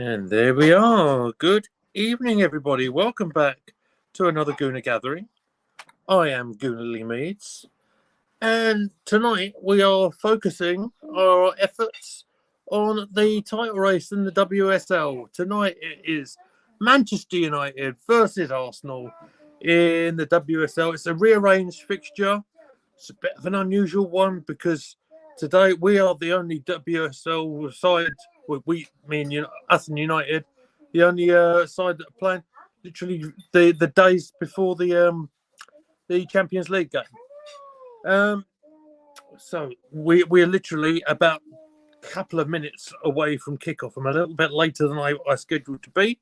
And there we are. Good evening, everybody. Welcome back to another Gooner Gathering. I am Gooner Lee Meads. And tonight we are focusing our efforts on the title race in the WSL. Tonight it is Manchester United versus Arsenal in the WSL. It's a rearranged fixture. It's a bit of an unusual one because today we are the only WSL side. Us and United, the only side that are playing literally the days before the Champions League game. So we're literally about a couple of minutes away from kickoff. I'm a little bit later than I scheduled to be,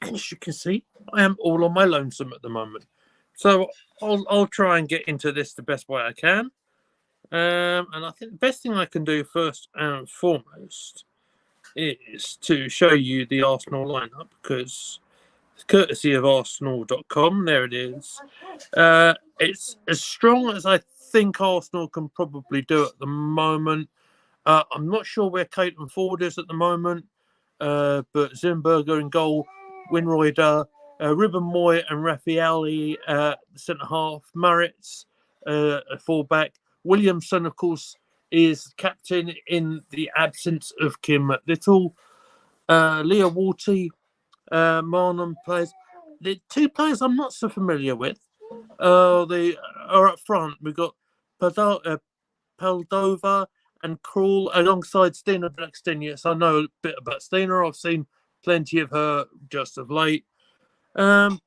and as you can see, I am all on my lonesome at the moment. So I'll try and get into this the best way I can. And I think the best thing I can do first and foremost is to show you the Arsenal lineup because it's courtesy of Arsenal.com. There it is. It's as strong as I think Arsenal can probably do at the moment. I'm not sure where Caitlin Ford is at the moment, but Zimberger in goal, Winroyder, Ruben Moy and Raffaelli centre half, Maritz fullback, Williamson, of course, is captain in the absence of Kim Little. Leah Warty, Marnham plays. The two players I'm not so familiar with. They are up front. We've got Paldova and Krul alongside Stina Blackstenius. I know a bit about Stina. I've seen plenty of her just of late. So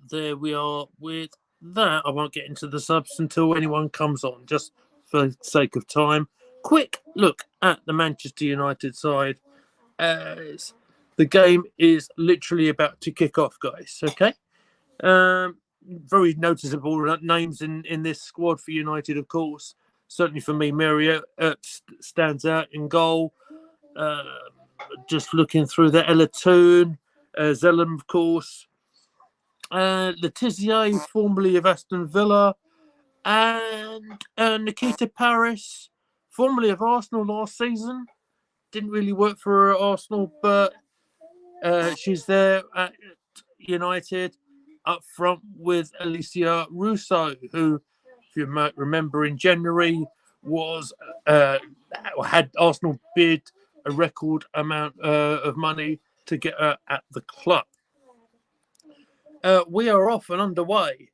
there we are with that. I won't get into the subs until anyone comes on, just for the sake of time. Quick look at the Manchester United side as the game is literally about to kick off, guys. Okay. Very noticeable names in this squad for United, of course. Certainly for me, Mary stands out in goal. Just looking through the Ella Toon, Zelen, of course. Letizia, formerly of Aston Villa, and Nikita Paris, formerly of Arsenal last season. Didn't really work for Arsenal, but she's there at United up front with Alicia Russo, who, if you might remember, in January was had Arsenal bid a record amount of money to get her at the club. We are off and underway.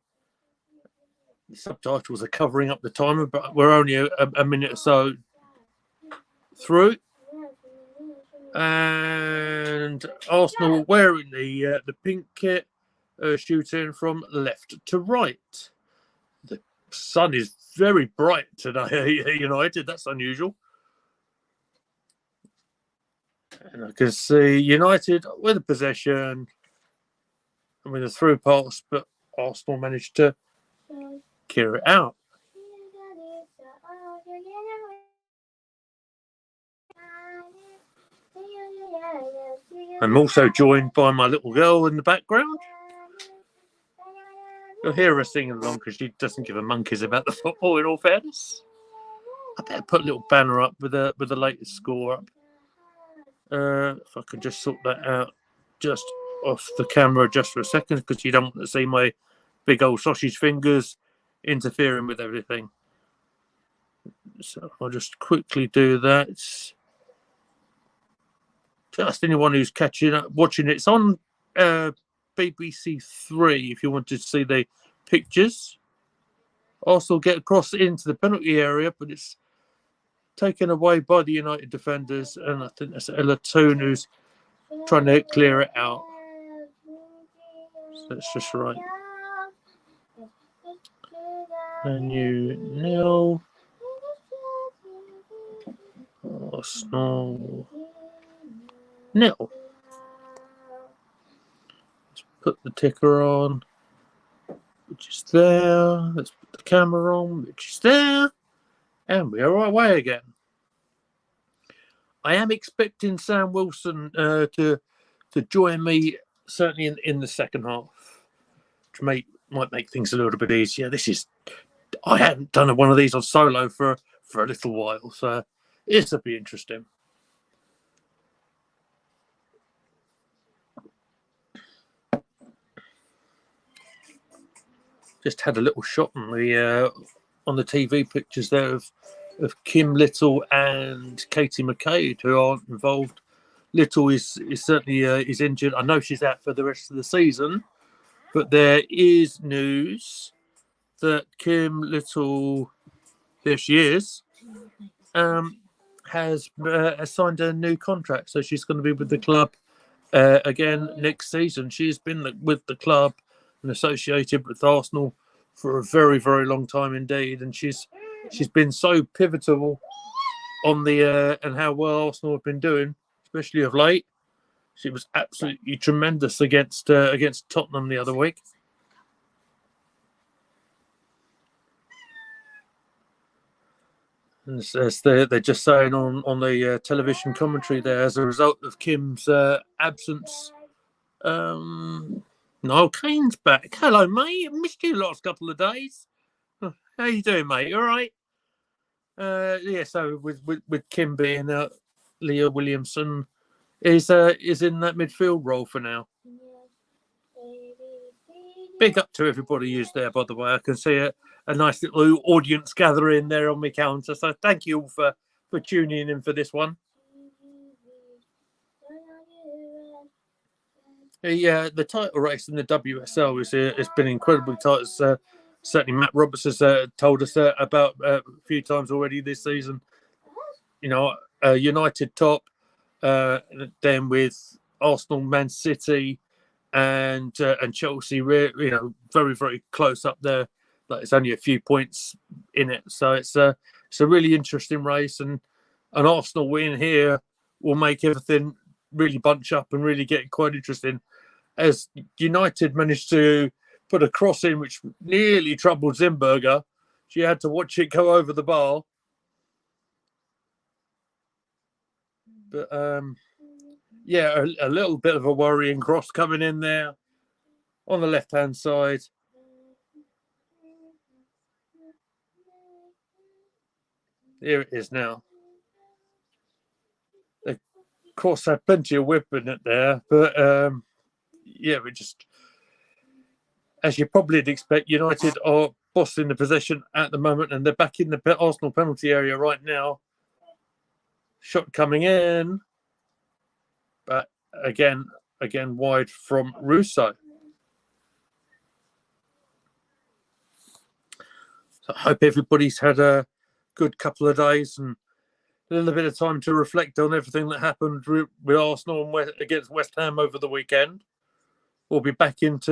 The subtitles are covering up the timer, but we're only a minute or so through. And Arsenal wearing the pink kit, shooting from left to right. The sun is very bright today at United. That's unusual. And I can see United with a possession and with a through pass, but Arsenal managed to clear it out. I'm also joined by my little girl in the background. You'll hear her singing along because she doesn't give a monkeys about the football, in all fairness. I better put a little banner up with the latest score up. If I can just sort that out just off the camera just for a second, because you don't want to see my big old sausage fingers interfering with everything. So I'll just quickly do that. Just anyone who's watching it's on BBC 3 if you want to see the pictures. Also get across into the penalty area, but it's taken away by the United defenders, and I think that's Ella Toon who's trying to clear it out. So that's just right. And nil. Arsenal nil. Let's put the ticker on, which is there. Let's put the camera on, which is there. And we are away again. I am expecting Sam Wilson to join me certainly in the second half, which might make things a little bit easier. I haven't done one of these on solo for a little while, so this will be interesting. just had a little shot on the TV pictures there of Kim Little and Katie McCabe, who aren't involved. Little is certainly is injured. I know she's out for the rest of the season, but there is news that Kim Little, there she is, has signed a new contract, so she's going to be with the club again next season. She's been with the club and associated with Arsenal for a very, very long time indeed, and she's been so pivotal on the and how well Arsenal have been doing, especially of late. She was absolutely tremendous against Tottenham the other week. And as they're just saying on the television commentary there, as a result of Kim's absence, Niall Kane's back. Hello, mate. Missed you the last couple of days. How you doing, mate? All right? Yeah. So with Kim being out, Leah Williamson is in that midfield role for now. Big up to everybody who's there, by the way. I can see a nice little audience gathering there on my counter. So thank you all for tuning in for this one. The title race in the WSL has been incredibly tight. Certainly Matt Roberts has told us about a few times already this season. You know, United top, then with Arsenal, Man City, and Chelsea, you know, very, very close up there. Like, it's only a few points in it, so it's a really interesting race, and an Arsenal win here will make everything really bunch up and really get quite interesting. As United managed to put a cross in which nearly troubled Zimberger, she had to watch it go over the bar. But yeah, a little bit of a worrying cross coming in there on the left-hand side. Here it is now. Of course, had plenty of whip in it there, but yeah, we just, as you probably expect, United are bossing the possession at the moment, and they're back in the Arsenal penalty area right now. Shot coming in, but again wide from Russo. So I hope everybody's had a good couple of days and a little bit of time to reflect on everything that happened with Arsenal and against West Ham over the weekend. We'll be back into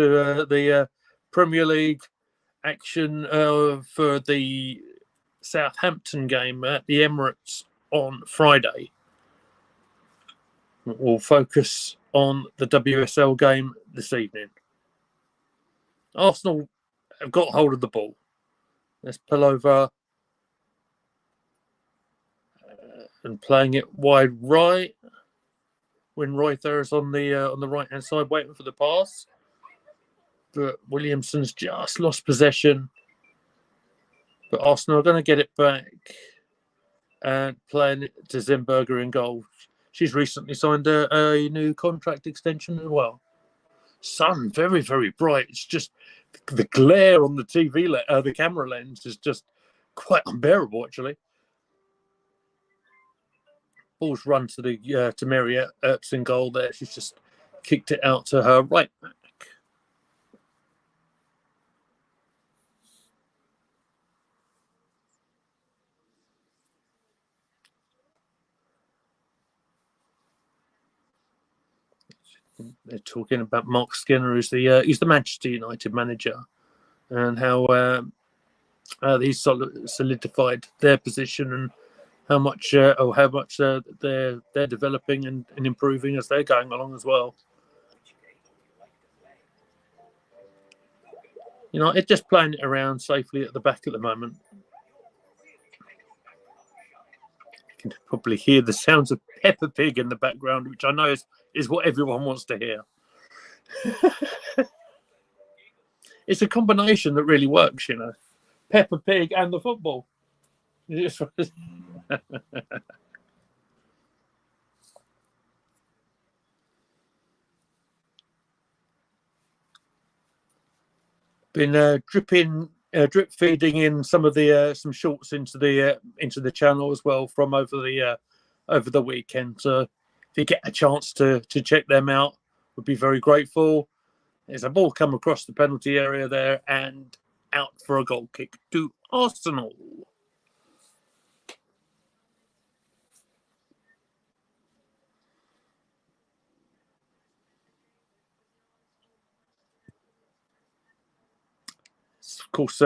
the Premier League action for the Southampton game at the Emirates on Friday. We'll focus on the WSL game this evening. Arsenal have got hold of the ball. Let's pull over and playing it wide right. When Reuther is on the right hand side waiting for the pass, but Williamson's just lost possession. But Arsenal are going to get it back and playing it to Zimberger in goal. She's recently signed a new contract extension as well. Sun, very, very bright. It's just the glare on the the camera lens is just quite unbearable, actually. Ball's run to the to Mary Earps in goal there. She's just kicked it out to her right back. They're talking about Mark Skinner, who's he's the Manchester United manager, and how he's solidified their position and how much they're developing and improving as they're going along as well. You know, it's just playing it around safely at the back at the moment. You can probably hear the sounds of Peppa Pig in the background, which I know is what everyone wants to hear. It's a combination that really works, you know. Peppa Pig and the football. been drip feeding in some of the some shorts into the channel as well from over the weekend. So if you get a chance to check them out, would be very grateful. There's a ball come across the penalty area there and out for a goal kick to Arsenal. Of course,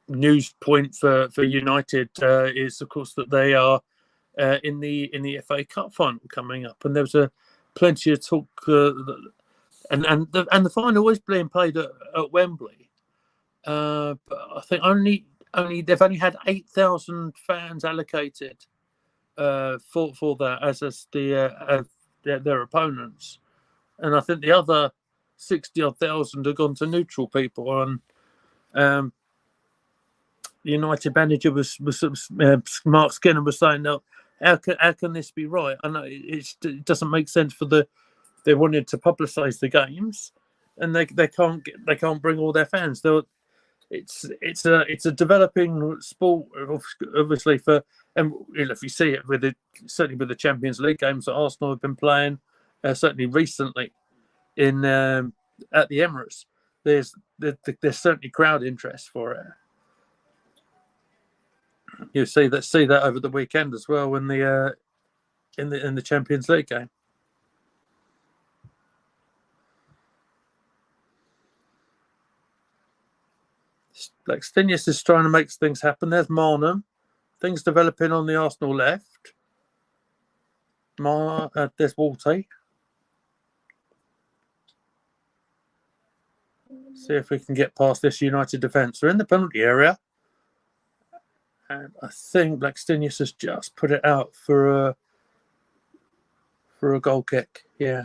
news point for United is, of course, that they are in the FA Cup final coming up, and there was plenty of talk, and the final was being played at Wembley. But I think they've only had 8,000 fans allocated for that as their opponents, and I think the other 60-odd thousand have gone to neutral people. And the United manager was Mark Skinner was saying, "No, how can this be right?" I know it doesn't make sense for they wanted to publicise the games, and they can't bring all their fans. It's a developing sport, obviously, and if you see it certainly with the Champions League games that Arsenal have been playing, certainly recently in at the Emirates, there's certainly crowd interest for it. You see that over the weekend as well in the Champions League game. Blackstenius is trying to make things happen. There's Marnham. Things developing on the Arsenal left. There's Walty. See if we can get past this United defence. We're in the penalty area. And I think Blackstenius has just put it out for a goal kick. Yeah.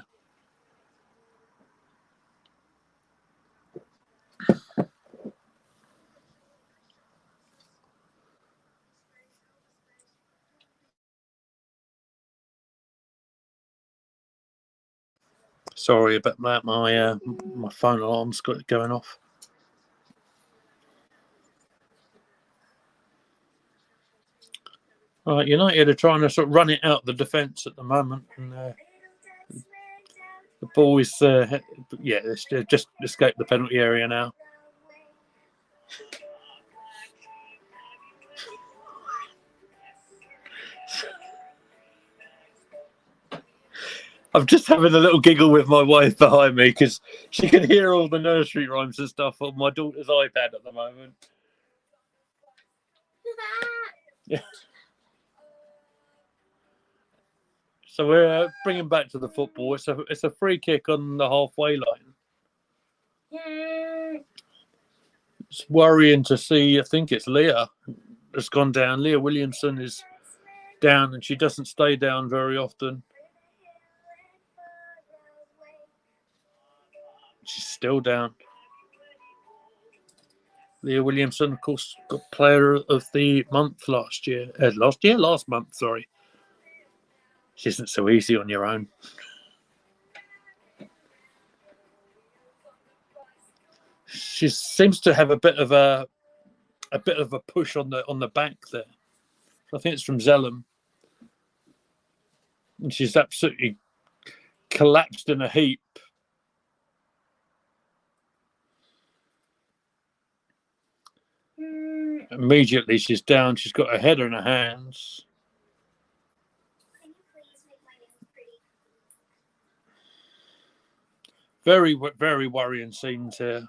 Sorry about that. My phone alarm's got it going off. Right, United are trying to sort of run it out the defence at the moment, and the ball is just escaped the penalty area now. I'm just having a little giggle with my wife behind me because she can hear all the nursery rhymes and stuff on my daughter's iPad at the moment. Yeah. So we're bringing back to the football. It's a free kick on the halfway line. It's worrying to see. I think it's Leah that's gone down. Leah Williamson is down, and she doesn't stay down very often. She's still down. Leah Williamson, of course, got Player of the Month last month. Sorry, she isn't so easy on your own. She seems to have a bit of a push on the back there. I think it's from Zellum, and she's absolutely collapsed in a heap. Immediately she's down. She's got her head in her hands. Very, very worrying scenes here.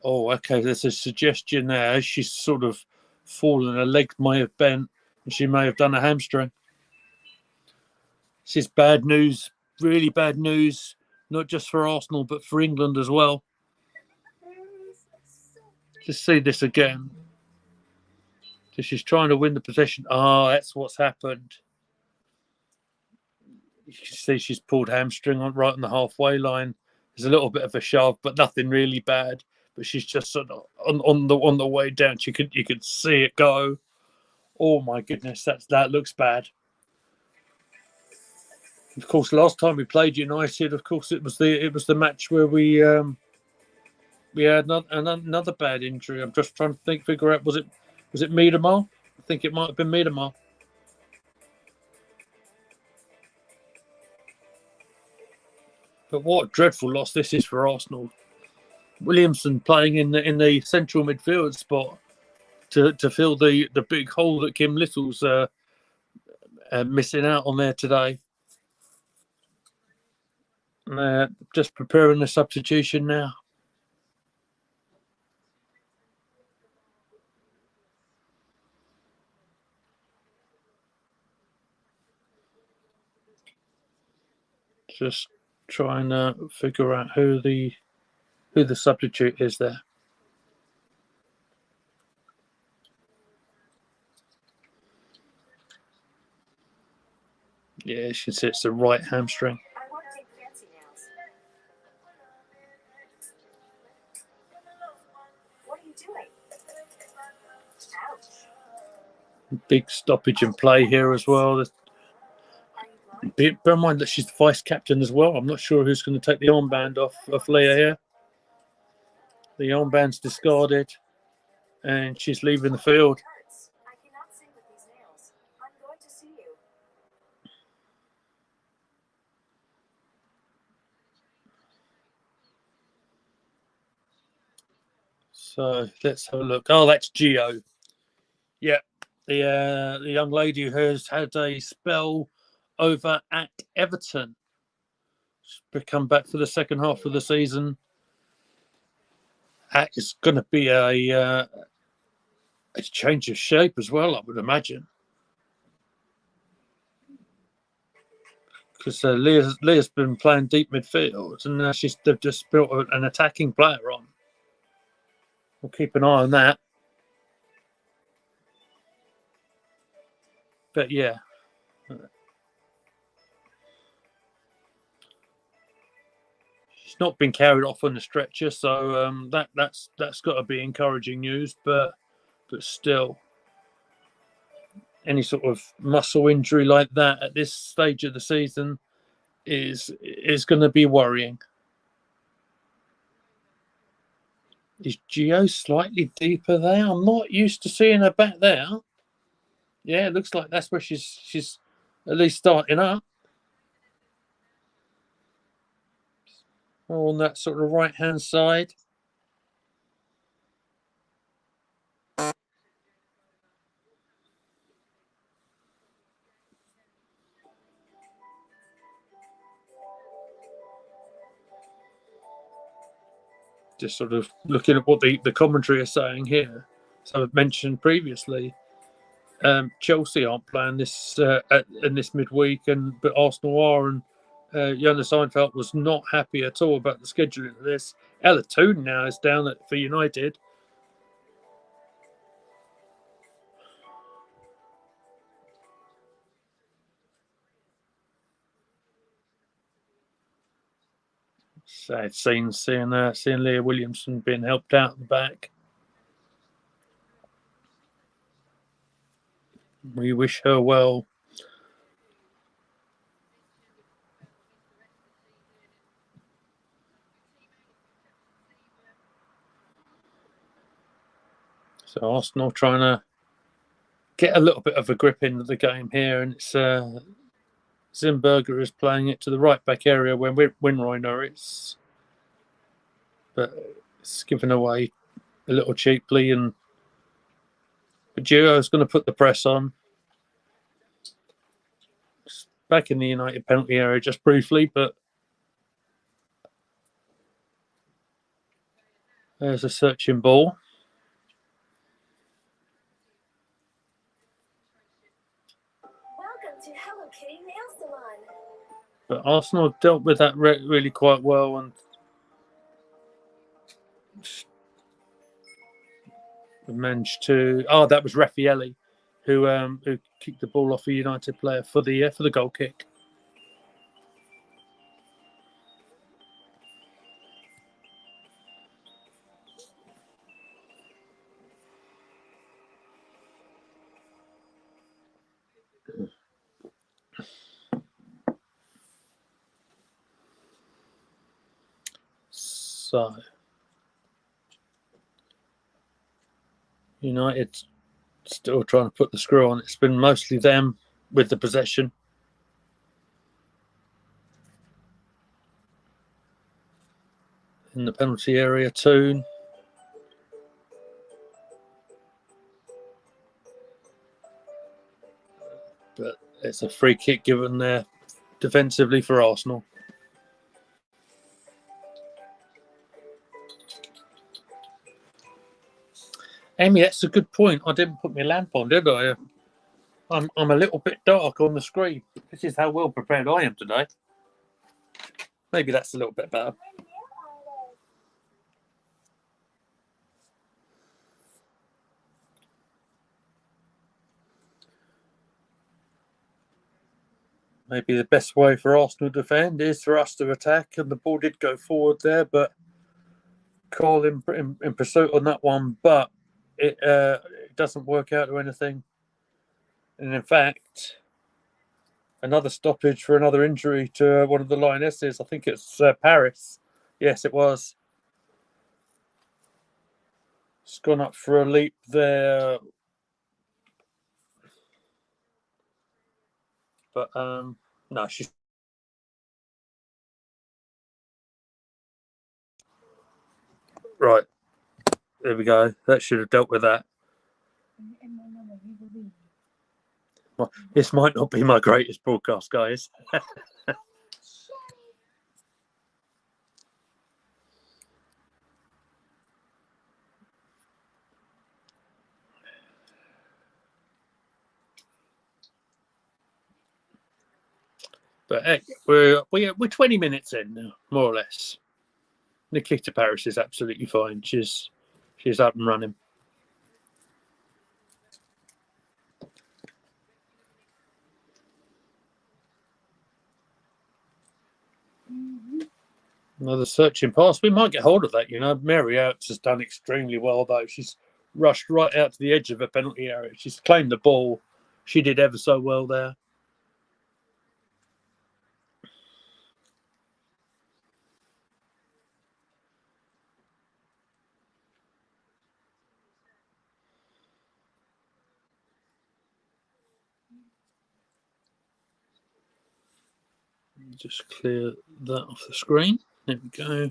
Oh, okay. There's a suggestion there. She's sort of fallen. Her leg may have bent, and she may have done a hamstring. This is bad news. Really bad news. Not just for Arsenal, but for England as well. Just see this again. So she's trying to win the possession. That's what's happened. You can see she's pulled hamstring right on the halfway line. There's a little bit of a shove, but nothing really bad. But she's just sort of on the way down. You could see it go. Oh my goodness, that looks bad. Of course, last time we played United, of course, it was the match where we had another bad injury. I'm just trying to figure out, was it Miedemar? I think it might have been Miedemar. But what a dreadful loss this is for Arsenal. Williamson playing in the central midfield spot to fill the big hole that Kim Little's missing out on there today. Just preparing the substitution now. Just trying to figure out who the substitute is there. Yeah, she says it's the right hamstring. Big stoppage in play here as well. Bear in mind that she's the vice captain as well. I'm not sure who's going to take the armband off of Leah here. The armband's discarded, and she's leaving the field. So let's have a look. Oh, that's Gio. Yeah, the young lady who has had a spell over at Everton. She's come back for the second half of the season. That is going to be a change of shape as well, I would imagine. Because Leah's been playing deep midfield, and they've just built an attacking player on. We'll keep an eye on that. But yeah, she's not been carried off on the stretcher, so that's got to be encouraging news. But still, any sort of muscle injury like that at this stage of the season is going to be worrying. Is Gio slightly deeper there? I'm not used to seeing her back there. Yeah, it looks like that's where she's at least starting up. On that sort of right-hand side. Just sort of looking at what the commentary is saying here. So I've mentioned previously, Chelsea aren't playing this in this midweek, but Arsenal are, and Jonas Seinfeld was not happy at all about the scheduling of this. Ella Toon now is down for United. Sad scene seeing Leah Williamson being helped out in the back. We wish her well. So Arsenal trying to get a little bit of a grip into the game here, and it's Zimberger is playing it to the right back area when Winreiner is, but it's given away a little cheaply, and Gio is going to put the press on. It's back in the United penalty area just briefly, but there's a searching ball. Welcome to Hello Kitty Nail Salon. But Arsenal dealt with that really quite well, and managed to. Oh, that was Raffaelli, who kicked the ball off a United player for the goal kick. So United still trying to put the screw on. It's been mostly them with the possession. In the penalty area, Toon. But it's a free kick given there defensively for Arsenal. Amy, that's a good point. I didn't put my lamp on, did I? I'm a little bit dark on the screen. This is how well prepared I am today. Maybe that's a little bit better. Maybe the best way for Arsenal to defend is for us to attack, and the ball did go forward there, but Cole in pursuit on that one, but it doesn't work out or anything. And in fact, another stoppage for another injury to one of the Lionesses. I think it's Paris. Yes, it was. It's gone up for a leap there. But no, she's right. There we go. That should have dealt with that. Well, this might not be my greatest broadcast, guys. But hey, we're 20 minutes in now, more or less. Nikita Paris is absolutely fine. She's up and running. Another searching pass. We might get hold of that, Mary Oates has done extremely well, though. She's rushed right out to the edge of the penalty area. She's claimed the ball. She did ever so well there. Just clear that off the screen. There we go.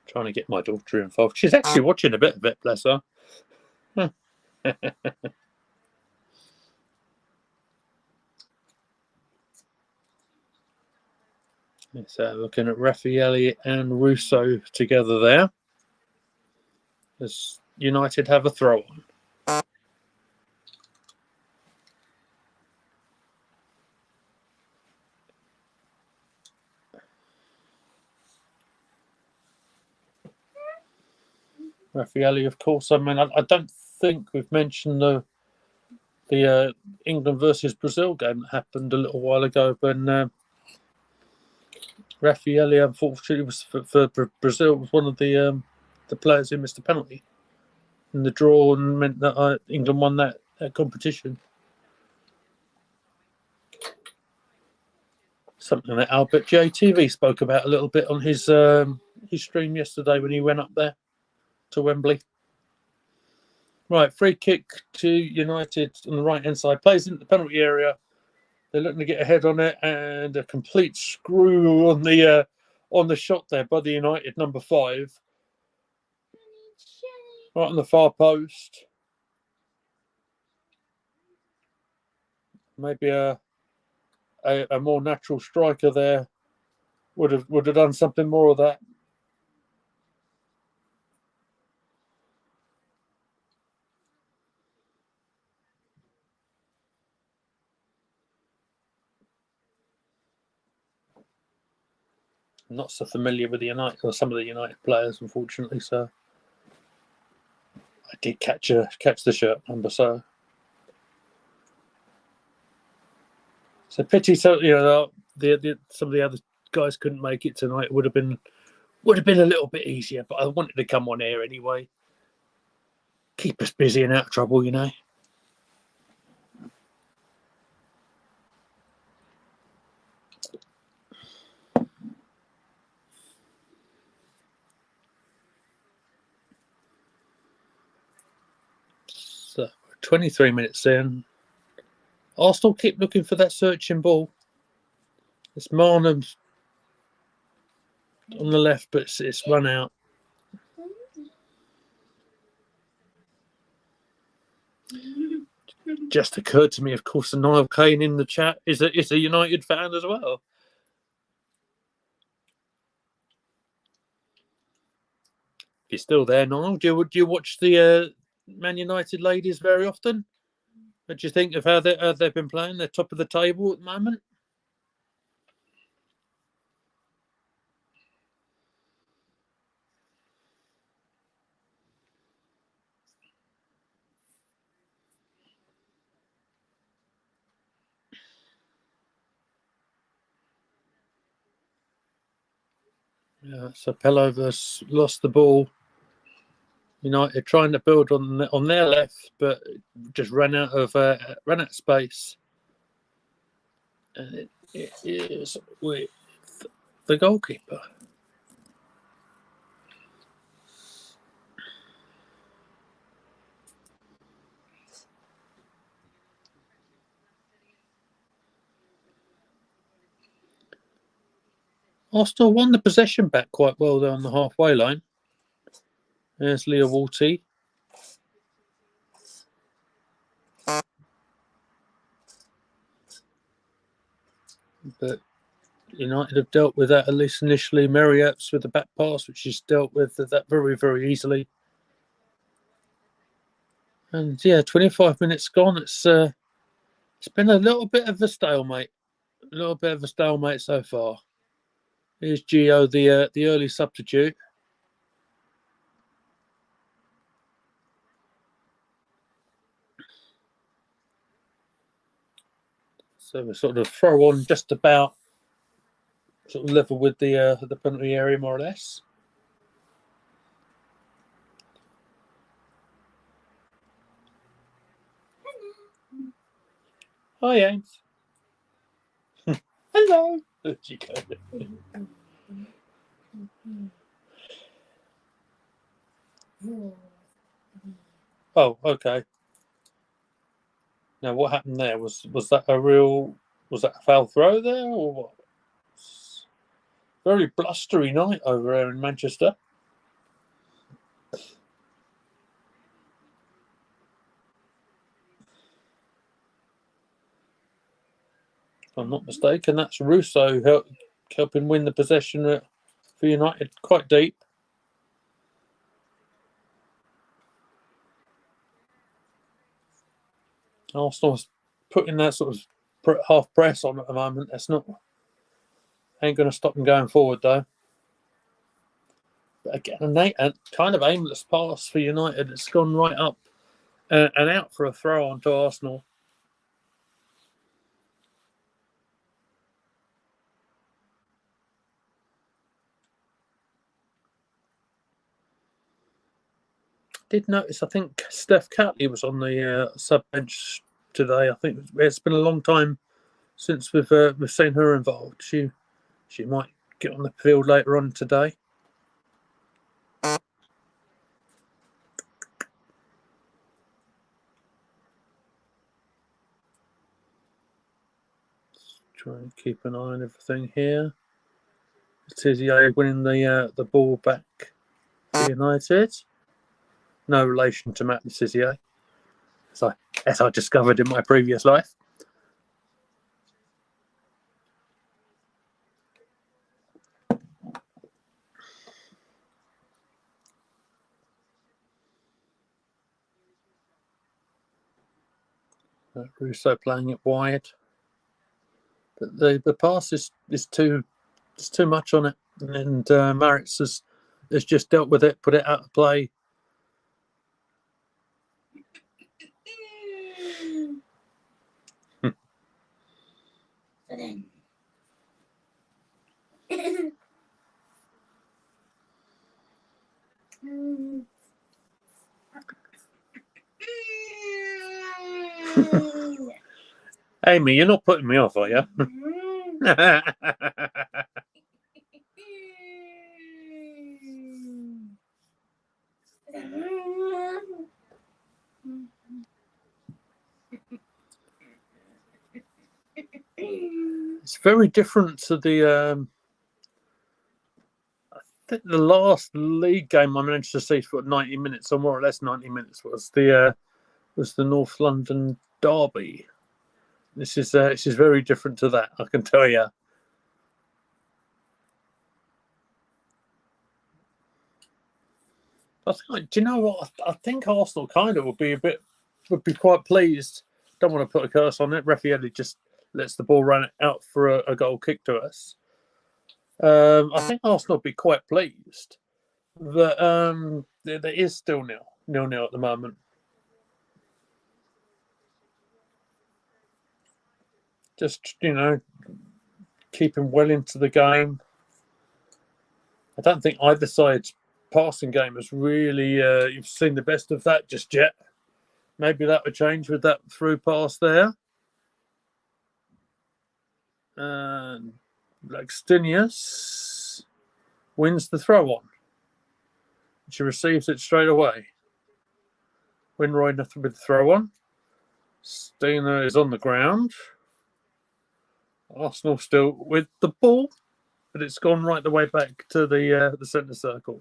Trying to get my daughter involved. She's actually watching a bit of it, bless her. So looking at Raffaelli and Russo together there. As United have a throw on. Raffaelli, of course. I mean, I don't think we've mentioned the England versus Brazil game that happened a little while ago when Raffaelli, unfortunately, was for Brazil, was one of the players who missed a penalty in the draw and meant that England won that competition. Something that Albert JTV spoke about a little bit on his stream yesterday when he went up there to Wembley. Right, free kick to United on the right-hand side. Plays into the penalty area. They're looking to get ahead on it, and a complete screw on the shot there by the United number 5. Right on the far post. Maybe a more natural striker there would have done something more of that. I'm not so familiar with the United or some of the United players, unfortunately. So I did catch the shirt number. So pity. So some of the other guys couldn't make it tonight. It would have been a little bit easier, but I wanted to come on air anyway. Keep us busy and out of trouble, 23 minutes in. Arsenal keep looking for that searching ball. It's Marnham's on the left, but it's run out. Just occurred to me, of course, that Niall Kane in the chat is a United fan as well. You're still there, Niall. Do you watch the Man United ladies very often? What do you think of how they've been playing? They're top of the table at the moment. Yeah, so Pelova's lost the ball. United trying to build on their left, but just ran out of space, and it is with the goalkeeper. Arsenal won the possession back quite well there on the halfway line. There's Leah Walty. But United have dealt with that, at least initially. Marriott's with the back pass, which she's dealt with that very, very easily. And yeah, 25 minutes gone. It's been a little bit of a stalemate. So far. Here's Gio, the early substitute. So we sort of throw on just about sort of level with the penalty area, more or less. Hi, Ames. Hello. There she goes. Oh, okay. Now, what happened there? Was that a foul throw there, or what? Very blustery night over there in Manchester. If I'm not mistaken, that's Russo helping win the possession for United quite deep. Arsenal's putting that sort of half press on at the moment. Ain't going to stop them going forward though. But again, a kind of aimless pass for United. It's gone right up and out for a throw onto Arsenal. Did notice, I think Steph Catley was on the sub bench today. I think it's been a long time since we've seen her involved. She might get on the field later on today. Try and keep an eye on everything here. Tizier winning the ball back to United. No relation to Matt Tizier, as I discovered in my previous life. Russo playing it wide, but the pass is too much on it, and Maritz has just dealt with it, put it out of play. Amy, you're not putting me off, are you? It's very different to the I think the last league game I managed to see for 90 minutes, or more or less 90 minutes, was the North London derby. This is very different to that, I can tell you. Do you know what? I think Arsenal kind of would be quite pleased. Don't want to put a curse on it. Raffaelli just lets the ball run out for a goal kick to us. I think Arsenal would be quite pleased that there is still nil at the moment. Just, keeping well into the game. I don't think either side's passing game has really you've seen the best of that just yet. Maybe that would change with that through pass there. And Laxtinius wins the throw on. She receives it straight away. Winroy nothing with the throw on. Steiner is on the ground. Arsenal still with the ball, but it's gone right the way back to the centre circle.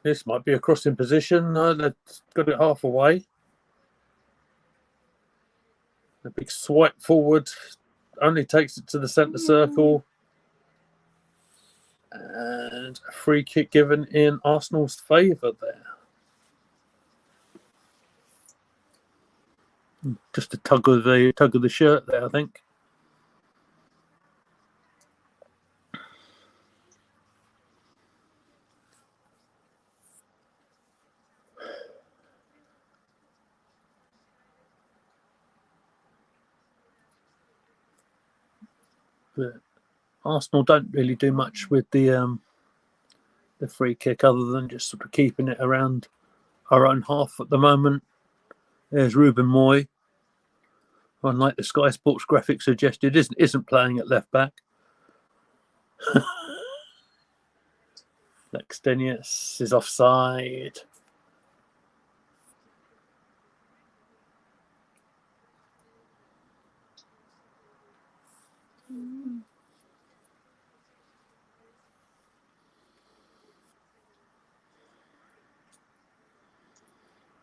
This might be a crossing position. They've got it half away. A big swipe forward, only takes it to the centre circle. And a free kick given in Arsenal's favour there. Just a tug of the shirt there, I think. But Arsenal don't really do much with the free kick other than just sort of keeping it around our own half at the moment. There's Ruben Moy. Unlike the Sky Sports graphic suggested, isn't playing at left back. Laxtinius is offside.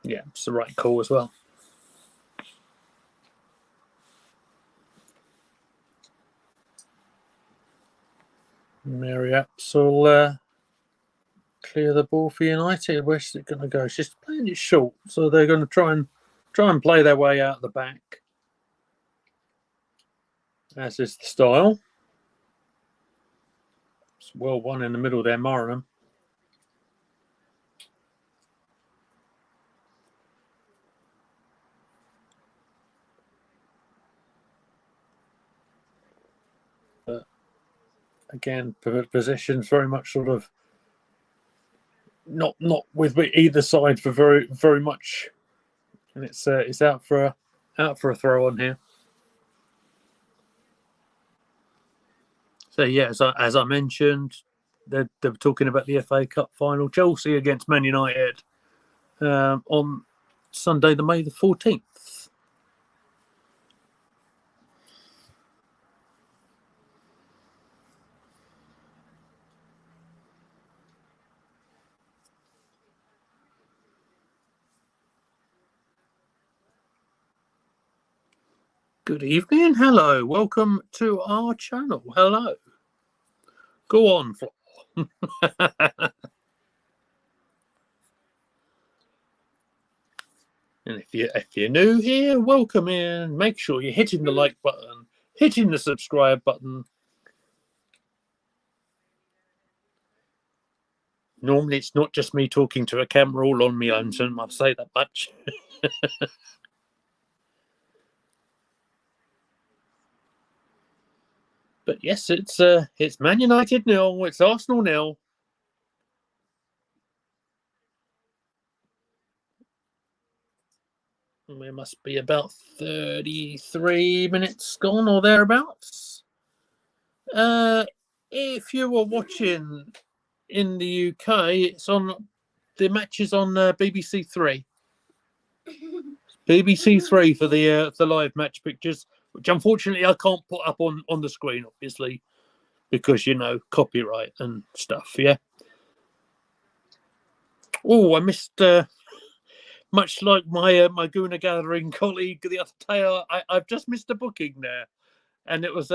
Yeah, it's the right call as well. Mary Apps will clear the ball for United. Where's it going to go? She's playing it short, so they're going to try and play their way out the back, as is the style. It's well won in the middle there, Morinham. But again, positions very much sort of not with either side for very very much, and it's out for a throw on here. So yeah, as I mentioned, they were talking about the FA Cup final, Chelsea against Man United, on Sunday, May the 14th. Good evening, hello, welcome to our channel. Hello, go on. And if you're new here, welcome in. Make sure you're hitting the like button, hitting the subscribe button. Normally, it's not just me talking to a camera all on my own, so I'll say that much. But yes, it's Man United 0, it's Arsenal 0. There must be about 33 minutes gone or thereabouts. If you were watching in the UK, the match is on BBC 3. BBC Three for the live match pictures, which unfortunately I can't put up on the screen, obviously, because copyright and stuff. Yeah. Oh, I missed. Much like my Guna Gathering colleague the other day, I've just missed a booking there, and it was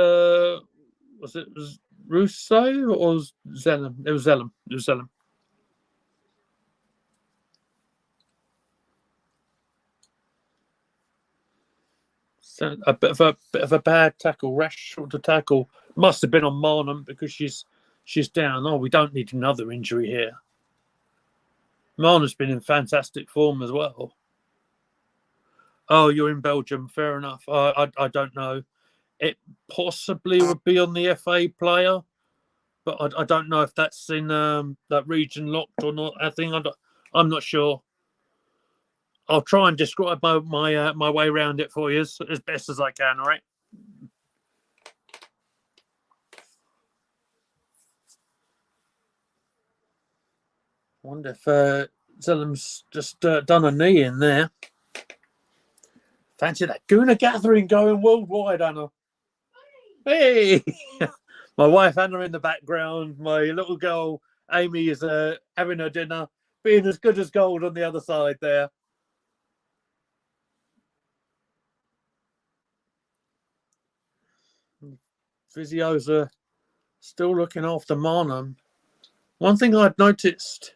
was Russo or Zellum? It was Zellum. It was Zellum. So a bit of a bad tackle, rash shoulder tackle. Must have been on Marnham because she's down. Oh, we don't need another injury here. Marnham's been in fantastic form as well. Oh, you're in Belgium. Fair enough. I don't know. It possibly would be on the FA player, but I don't know if that's in that region locked or not. I'm not sure. I'll try and describe my way around it for you as best as I can. All right. I wonder if Zellum's just done a knee in there. Fancy that Guna Gathering going worldwide, Anna. Hey, my wife Anna in the background. My little girl Amy is having her dinner, being as good as gold on the other side there. Physios are still looking after Marnham. One thing I've noticed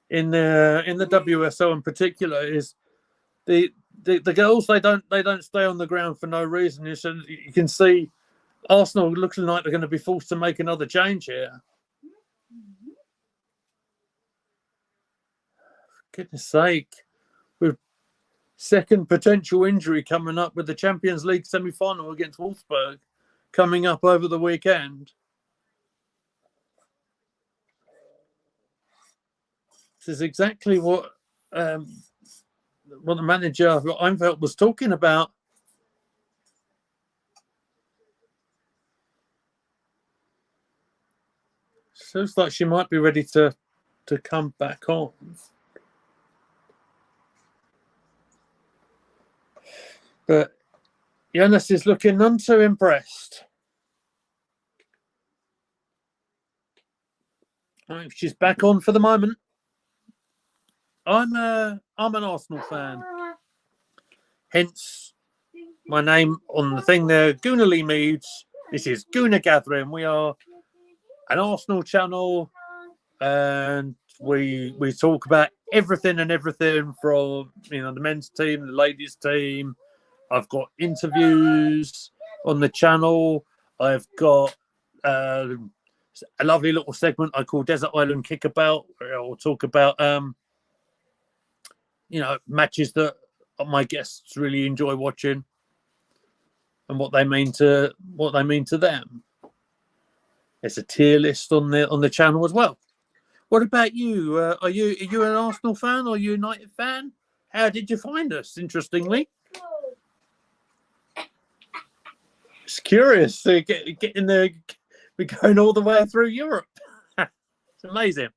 in the WSL in particular is the girls they don't stay on the ground for no reason. You can see Arsenal looking like they're going to be forced to make another change here. For goodness sake, with second potential injury coming up with the Champions League semi-final against Wolfsburg coming up over the weekend. This is exactly what the manager Einfeld was talking about. Looks like she might be ready to come back on. But Jonas is looking none too impressed. Right, she's back on for the moment. I'm an Arsenal fan. Hence my name on the thing there, Guna Lee Meads. This is Guna Gathering. We are an Arsenal channel, and we talk about everything and everything from the men's team, the ladies' team. I've got interviews on the channel. I've got a lovely little segment I call Desert Island Kickabout, where I'll talk about matches that my guests really enjoy watching and what they mean to them. There's a tier list on the channel as well. What about you? Are you an Arsenal fan or a United fan? How did you find us? Interestingly, it's curious to get in there. We're going all the way through Europe. It's amazing.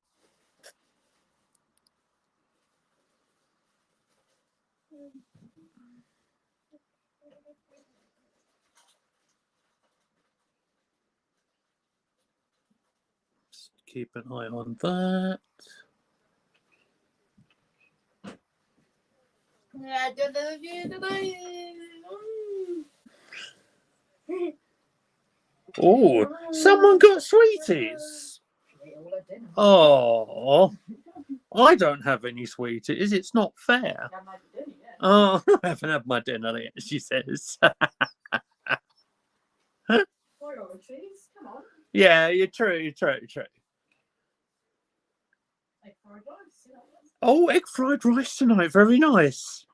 Just keep an eye on that. Oh, someone got sweeties. Oh, I don't have any sweeties. It's not fair. Oh, I haven't had my dinner yet, she says. Yeah, you're true. Oh, egg fried rice tonight. Very nice.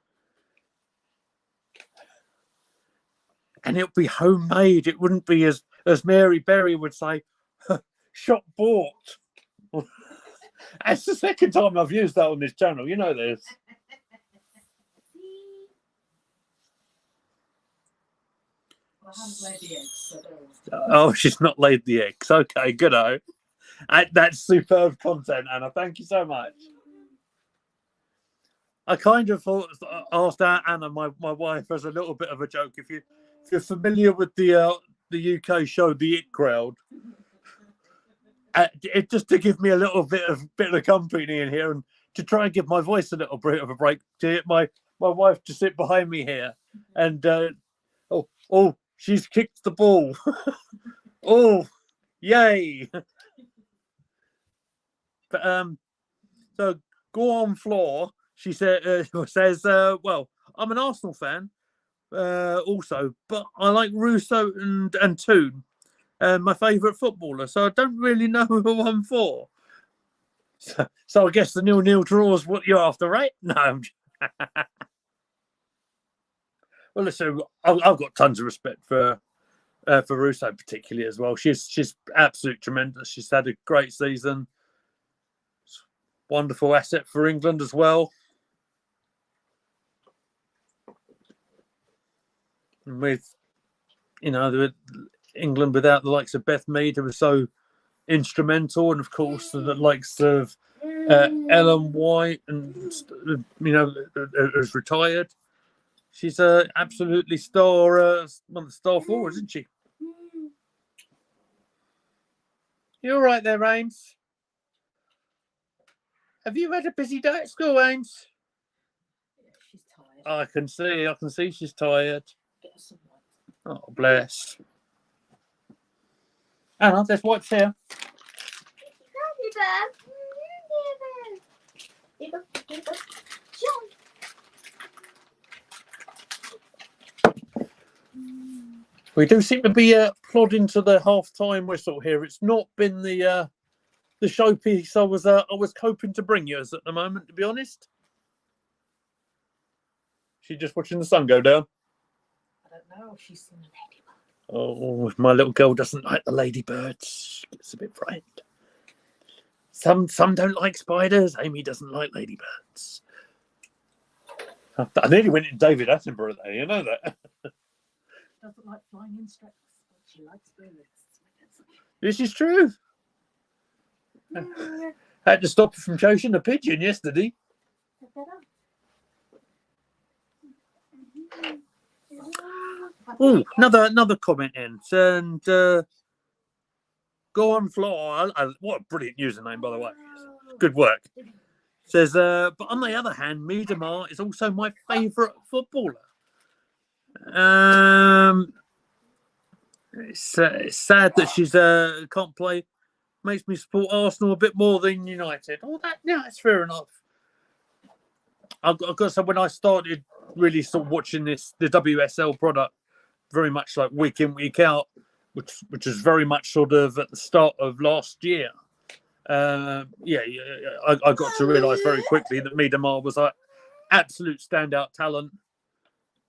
And it'll be homemade. It wouldn't be as Mary Berry would say, shop bought. That's the second time I've used that on this channel. You know this. Oh, she's not laid the eggs. Okay, good. That's superb content, Anna. Thank you so much. I kind of thought asked Anna, my wife, as a little bit of a joke. If you're familiar with the UK show The It Crowd, it just to give me a little bit of company in here and to try and give my voice a little bit of a break. To get my wife to sit behind me here, and she's kicked the ball. Oh, yay! But so go on, floor. She says, well, I'm an Arsenal fan, also, but I like Russo and Toon, my favourite footballer. So I don't really know who I'm for. So I guess the 0-0 draw is what you're after, right? No. Well, listen, I've got tons of respect for Russo, particularly as well. She's absolutely tremendous. She's had a great season. Wonderful asset for England as well. And with England without the likes of Beth Mead, who was so instrumental, and of course the likes of Ellen White, and has retired. She's a absolutely star, one of the star forwards, isn't she? You all right there, Ames? Have you had a busy day at school, Ames? Yeah, she's tired. I can see she's tired. Oh, bless. Anna, there's wipes here. We do seem to be plodding to the half-time whistle here. It's not been the showpiece I was hoping to bring you at the moment, to be honest. She's just watching the sun go down. I don't know. She's seen a ladybird. Oh, my little girl doesn't like the ladybirds. She gets a bit frightened. Some don't like spiders. Amy doesn't like ladybirds. I nearly went in David Attenborough there. You know that. Doesn't like flying insects, but she likes birds. This is true. Had to stop her from chasing a pigeon yesterday. Oh, another comment in, and go on, Flo. What a brilliant username, by the way. Good work. Says, but on the other hand, Miedemar is also my favourite footballer. It's sad that she's can't play. Makes me support Arsenal a bit more than United. Oh, that's fair enough. I've got to say, when I started really sort of watching the WSL product, very much like week in, week out, which is very much sort of at the start of last year. I got to realise very quickly that Miedemar was like absolute standout talent,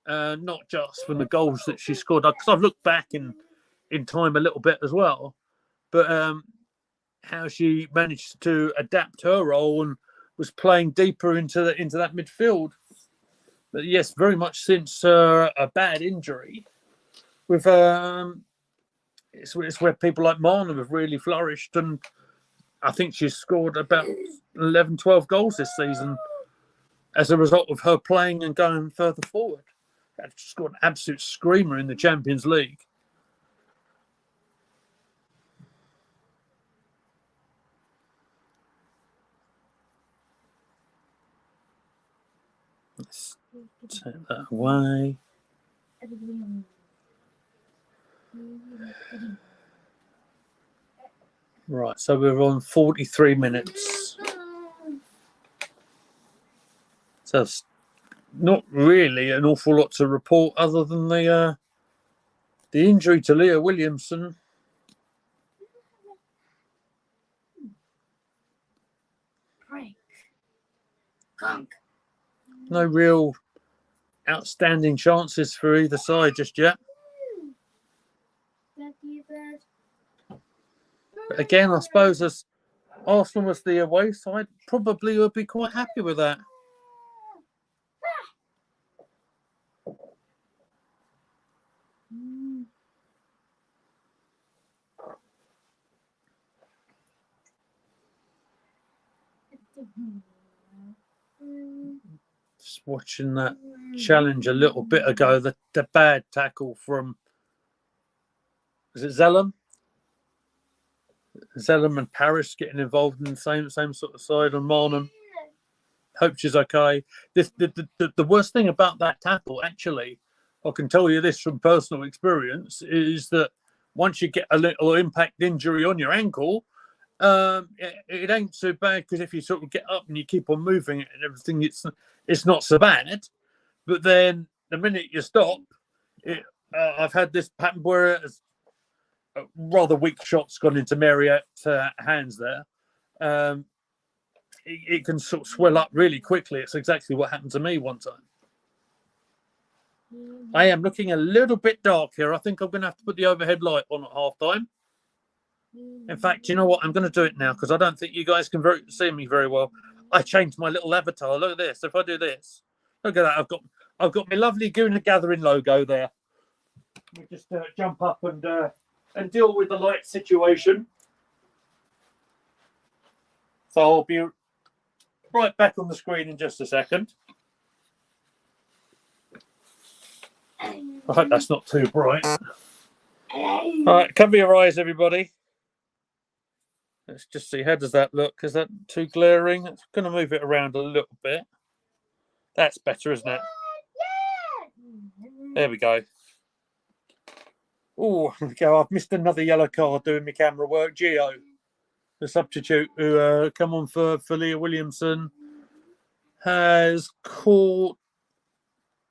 not just from the goals that she scored. Because I've looked back in time a little bit as well, but how she managed to adapt her role and was playing deeper into that midfield. But yes, very much since a bad injury, with it's where people like Marnham have really flourished, and I think she's scored about 11, 12 goals this season as a result of her playing and going further forward. She's got an absolute screamer in the Champions League. Let's take that away. Right, so we're on 43 minutes. So it's not really an awful lot to report other than the injury to Leah Williamson. No real outstanding chances for either side just yet. But again, I suppose as Arsenal was the away side, probably would be quite happy with that. Just watching that challenge a little bit ago, the bad tackle from, is it Zellum? Zellum and Paris getting involved in the same sort of side on Marnham. Hope she's okay. The worst thing about that tackle, actually, I can tell you this from personal experience, is that once you get a little impact injury on your ankle, it ain't so bad, because if you sort of get up and you keep on moving and everything, it's not so bad. But then the minute you stop, I've had this pattern where a rather weak shot's gone into Marriott's hands there. It can sort of swell up really quickly. It's exactly what happened to me one time. I am looking a little bit dark here. I think I'm going to have to put the overhead light on at half time. In fact, you know what? I'm going to do it now, because I don't think you guys can see me very well. I changed my little avatar. Look at this. If I do this, look at that. I've got my lovely Gooner Gathering logo there. Let me just jump up and deal with the light situation. So I'll be right back on the screen in just a second. I hope that's not too bright. All right, cover your eyes, everybody. Let's just see, how does that look? Is that too glaring? It's going to move it around a little bit. That's better, isn't it? There we go. Oh, there we go. I've missed another yellow card doing my camera work. Gio, the substitute who come on for Leah Williamson, has caught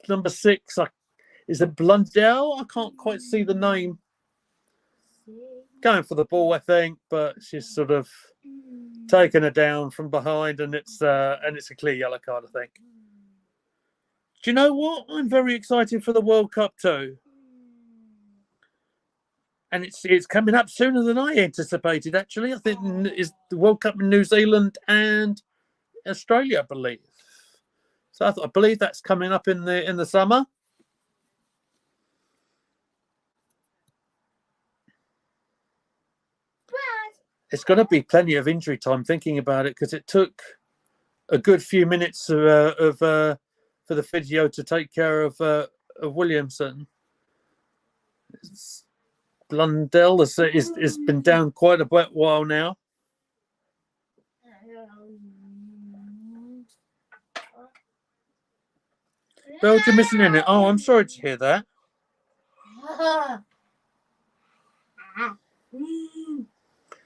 number 6. Is it Blundell? I can't quite see the name. Going for the ball, I think, but she's sort of taken her down from behind, and it's a clear yellow card, I think. Do you know what? I'm very excited for the World Cup too. And it's coming up sooner than I anticipated, actually. I think it's the World Cup in New Zealand and Australia, I believe. So I believe that's coming up in the summer. It's going to be plenty of injury time thinking about it, because it took a good few minutes for the physio to take care of Williamson. Blundell has been down quite a while now. Belgium isn't in it. Oh, I'm sorry to hear that.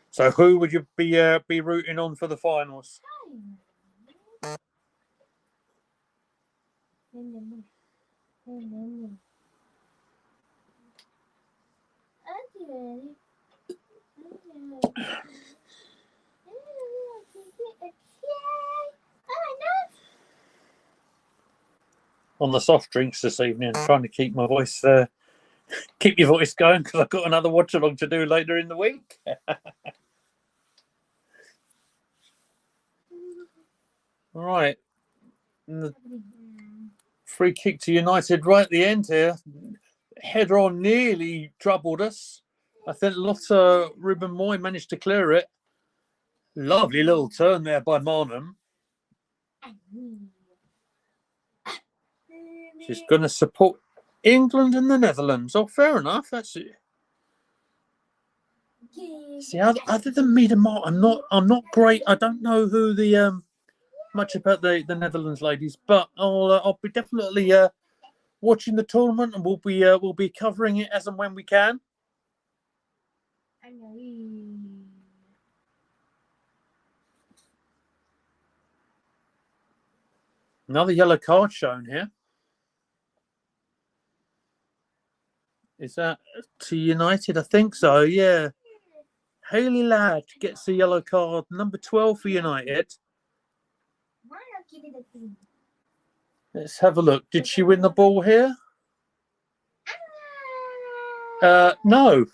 So who would you be rooting on for the finals? On the soft drinks this evening, trying to keep my voice, keep your voice going, because I've got another watch along to do later in the week. All right. Free kick to United right at the end here. Header on nearly troubled us. I think Lotta Ruben Moy managed to clear it. Lovely little turn there by Marnham. She's going to support England and the Netherlands. Oh, fair enough. That's it. See, other than me, I'm not great. I don't know who the much about the Netherlands ladies, but I'll be definitely watching the tournament, and we'll be covering it as and when we can. Another yellow card shown here. Is that to United? I think so, yeah. Hayley Ladd gets a yellow card, number 12 for United. Let's have a look. Did she win the ball here? No.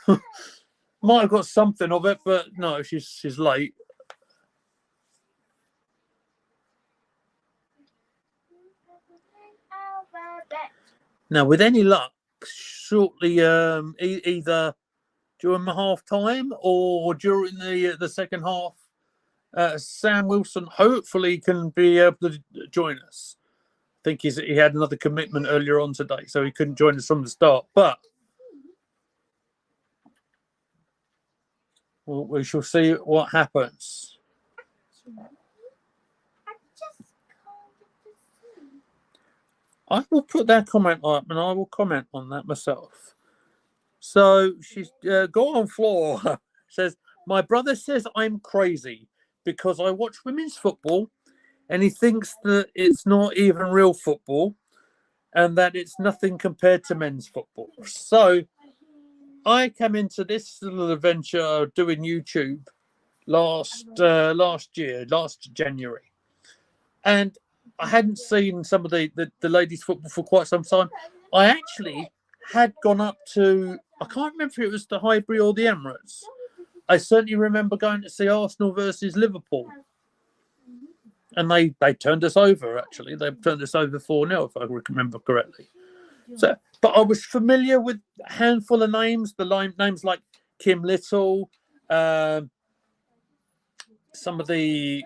Might have got something of it, but no, she's late. Now, with any luck, shortly, either during the half time or during the second half, Sam Wilson hopefully can be able to join us. think he had another commitment earlier on today, so he couldn't join us from the start. But we shall see what happens. I will put that comment up, and I will comment on that myself. So she's go on floor. Says, my brother says I'm crazy because I watch women's football and he thinks that it's not even real football and that it's nothing compared to men's football. So I came into this little adventure doing YouTube last January. And I hadn't seen some of the ladies' football for quite some time. I actually had gone up to, I can't remember if it was the Highbury or the Emirates. I certainly remember going to see Arsenal versus Liverpool. And they turned us over, actually. They turned us over 4-0, if I remember correctly. So, but I was familiar with a handful of names, names like Kim Little, some of the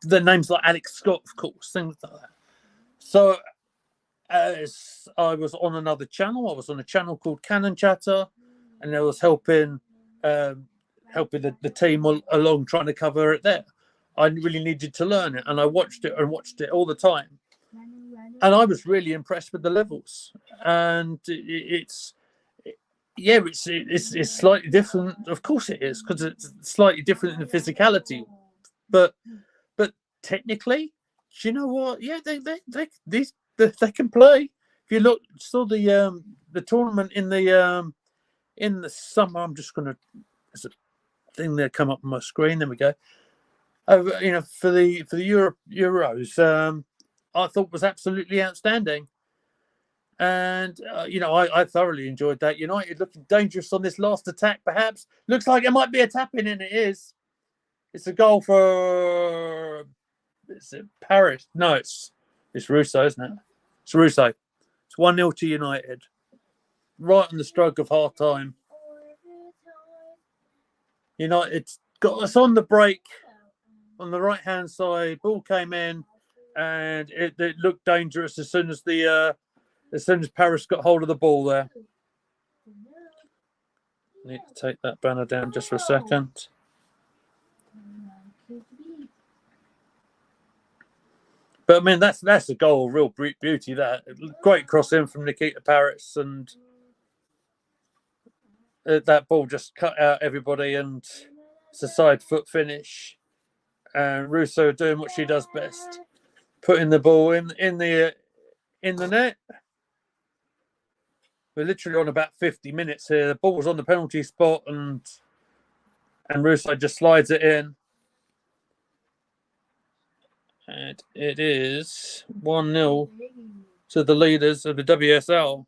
names like Alex Scott, of course, things like that. So as I was on another channel, I was on a channel called Cannon Chatter, and I was helping the team along trying to cover it there. I really needed to learn it, and I watched it all the time, and I was really impressed with the levels. And it's slightly different. Of course, it is, because it's slightly different in the physicality, but technically, do you know what? Yeah, they can play. If you saw the tournament in the summer, I'm just gonna, there's a thing there come up on my screen. There we go. For the Euros, I thought was absolutely outstanding, and I thoroughly enjoyed that. United looking dangerous on this last attack. Perhaps looks like it might be a tap in, and it is. It's a goal for. Is it Paris? No, it's Russo, isn't it? It's Russo. It's 1-0 to United. Right on the stroke of half time. United got us on the break on the right hand side. Ball came in, and it looked dangerous as soon as Paris got hold of the ball there. Need to take that banner down just for a second. But I mean, that's a goal of real beauty. That great cross in from Nikita Paris, and that ball just cut out everybody, and it's a side foot finish. And Russo doing what she does best, putting the ball in the net. We're literally on about 50 minutes here. The ball was on the penalty spot, and Russo just slides it in. And it is 1-0 to the leaders of the WSL.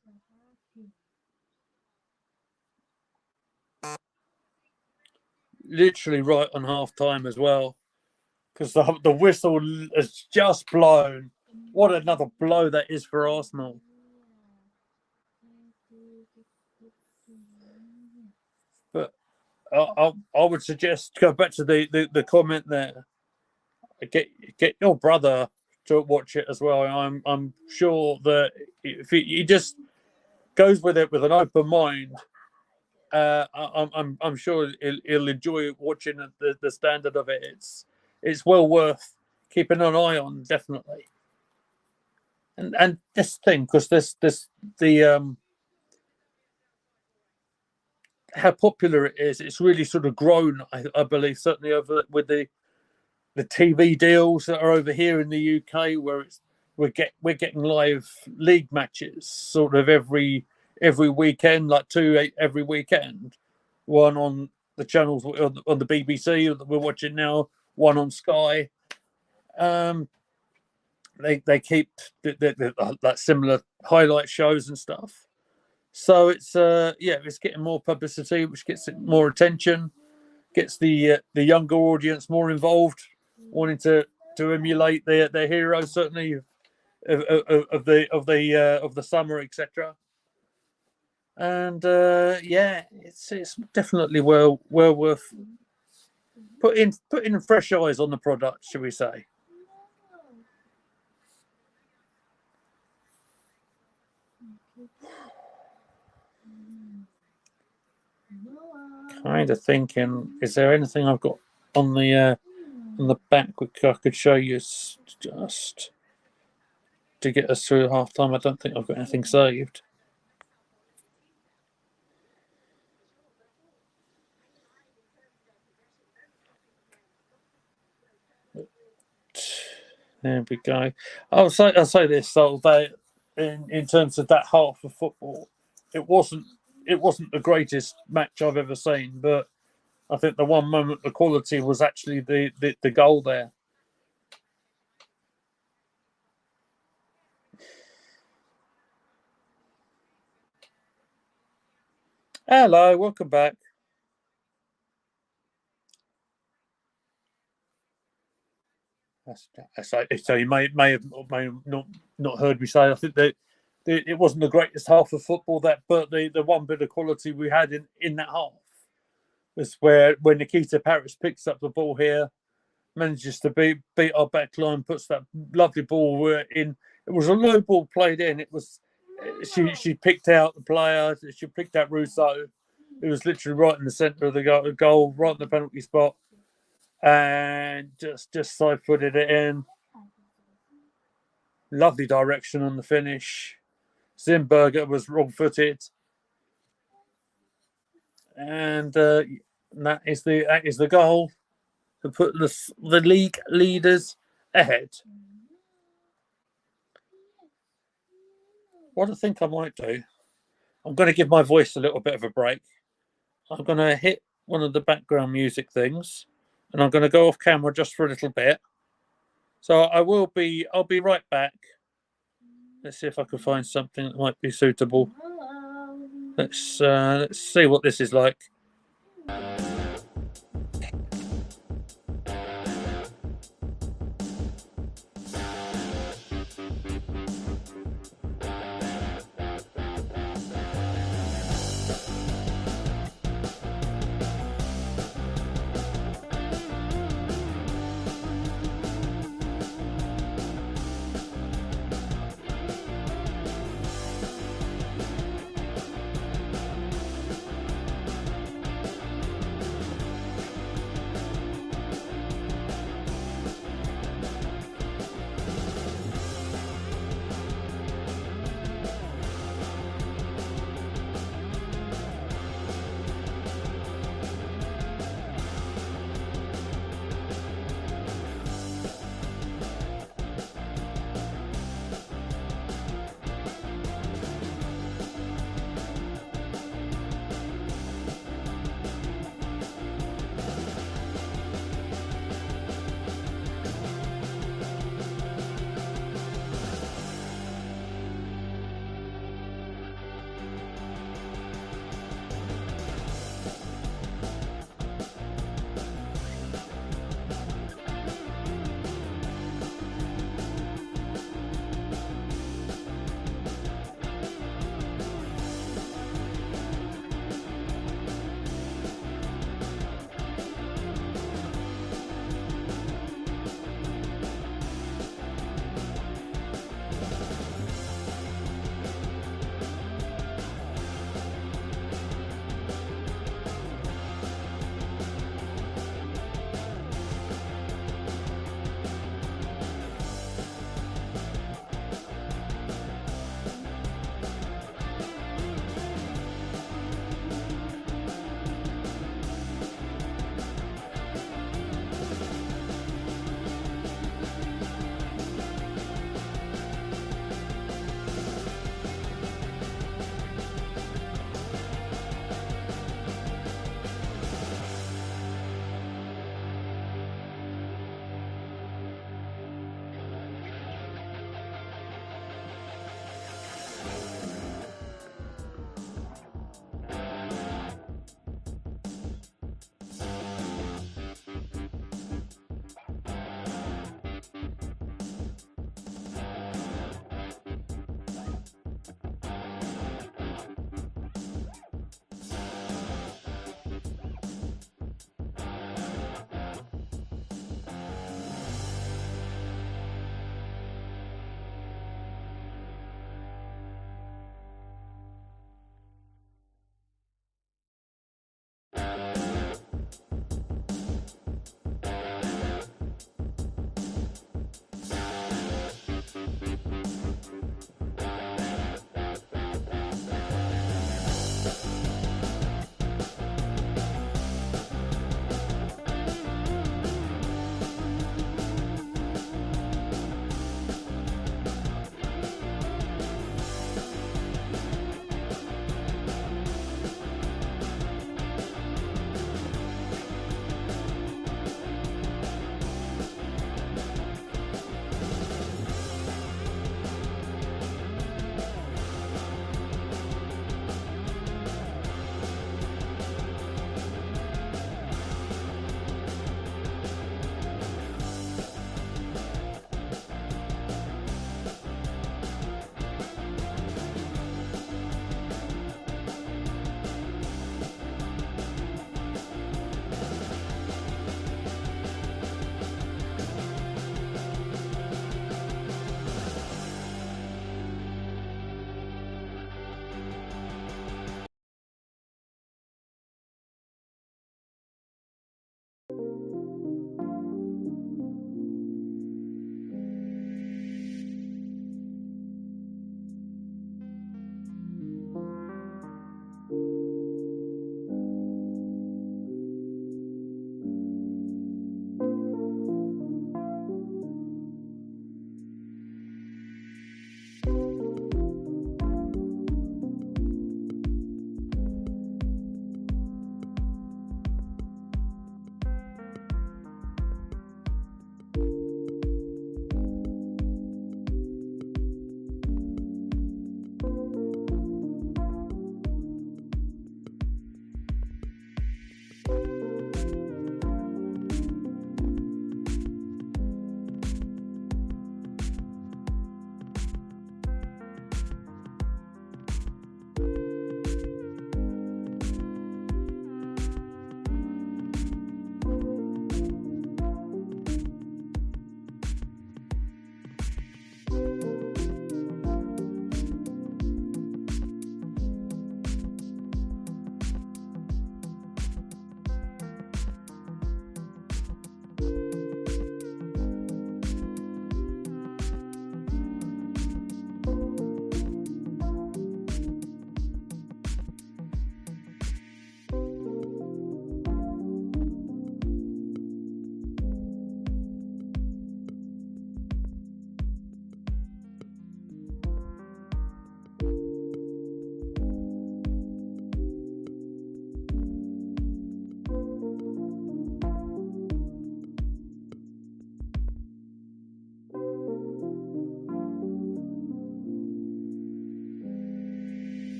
Literally right on half time as well, because the whistle has just blown. What another blow that is for Arsenal. But I would suggest, go back to the comment there. Get your brother to watch it as well. I'm sure that if he just goes with it with an open mind, I'm sure he'll enjoy watching the standard of it. It's well worth keeping an eye on, definitely. And this thing, because the how popular it is, it's really sort of grown. I believe certainly over with the TV deals that are over here in the UK, where we're getting live league matches sort of every weekend, like 2 every weekend. One on the channels on the BBC that we're watching now, one on Sky. They keep like similar highlight shows and stuff. So it's getting more publicity, which gets it more attention, gets the younger audience more involved, wanting to emulate their heroes, certainly of the summer, etc. And it's definitely well worth putting fresh eyes on the product, shall we say? kind of thinking, is there anything I've got on the back which I could show you just to get us through half time? I don't think I've got anything saved. There we go. I'll say this though, that in terms of that half of football, it wasn't the greatest match I've ever seen, but I think the one moment the quality was actually the goal there. Hello, welcome back. So you may have not heard me say. I think that it wasn't the greatest half of football, but the one bit of quality we had in that half was when Nikita Paris picks up the ball here, manages to beat our back line, puts that lovely ball in. It was a low ball played in. It was she picked out the player. She picked out Rousseau. It was literally right in the centre of the goal, right in the penalty spot, and just side footed it in. Lovely direction on the finish. Zimberger was wrong footed, and that is the goal to put the league leaders ahead. What I think I might do, I'm going to give my voice a little bit of a break. I'm going to hit one of the background music things, and I'm going to go off camera just for a little bit. So I'll be right back. Let's see if I can find something that might be suitable. Let's see what this is like.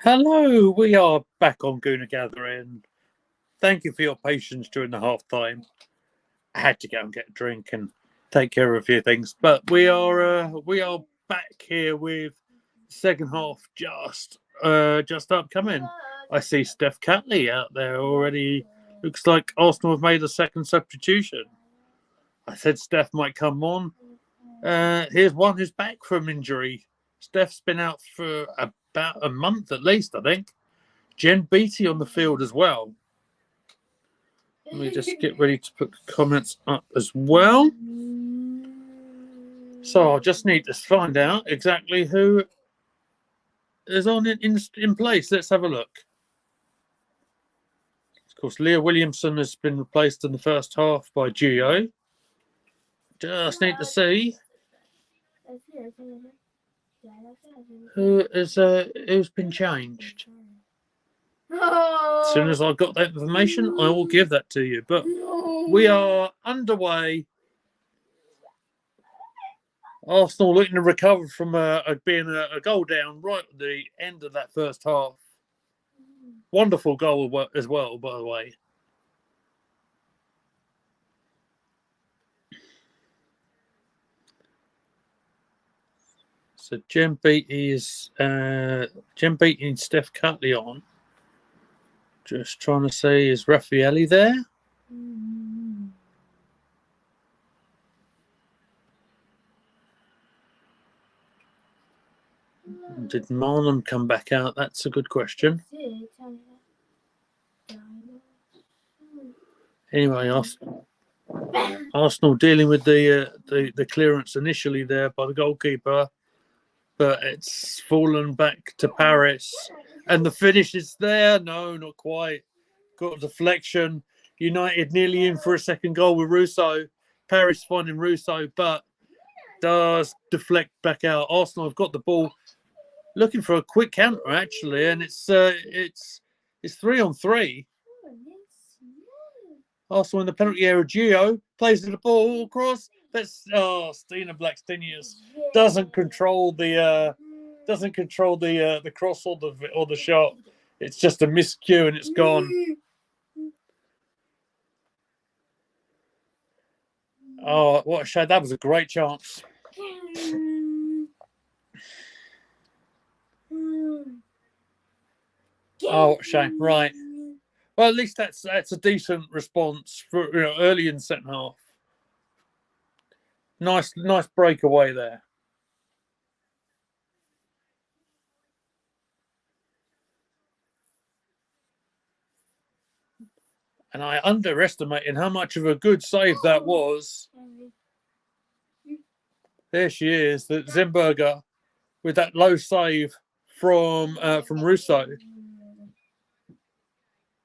Hello, we are back on Gooner Gathering. Thank you for your patience during the half time. I had to go and get a drink and take care of a few things, but we are back here with the second half just upcoming. I see Steph Catley out there already. Looks like Arsenal have made a second substitution. I said Steph might come on. Here's one who's back from injury. Steph's been out for about a month at least, I think. Jen Beattie on the field as well. Let me just get ready to put the comments up as well. So I'll just need to find out exactly who is on in place. Let's have a look. Of course, Leah Williamson has been replaced in the first half by Gio. Just need to see who's been changed. As soon as I've got that information, I will give that to you. But we are underway. Arsenal looking to recover from being a goal down right at the end of that first half. Wonderful goal as well, by the way. So Jen Beattie and Steph Catley on. Just trying to see, is Raffaelli there? Did Marlon come back out? That's a good question. Anyway, Arsenal dealing with the clearance initially there by the goalkeeper, but it's fallen back to Paris. And the finish is there. No, not quite. Got a deflection. United nearly in for a second goal with Russo. Paris finding Russo, but does deflect back out. Arsenal have got the ball, looking for a quick counter actually, and it's 3-on-3. Arsenal in the penalty area. Gio plays the ball across. That's Stina Blackstenius doesn't control the cross or the shot. It's just a miscue and it's gone. Oh, what a shame! That was a great chance. Oh, what a shame! Right. Well, at least that's a decent response for early in the second half. Nice breakaway there. And I underestimated how much of a good save that was. There she is, the Zimberger, with that low save from Russo.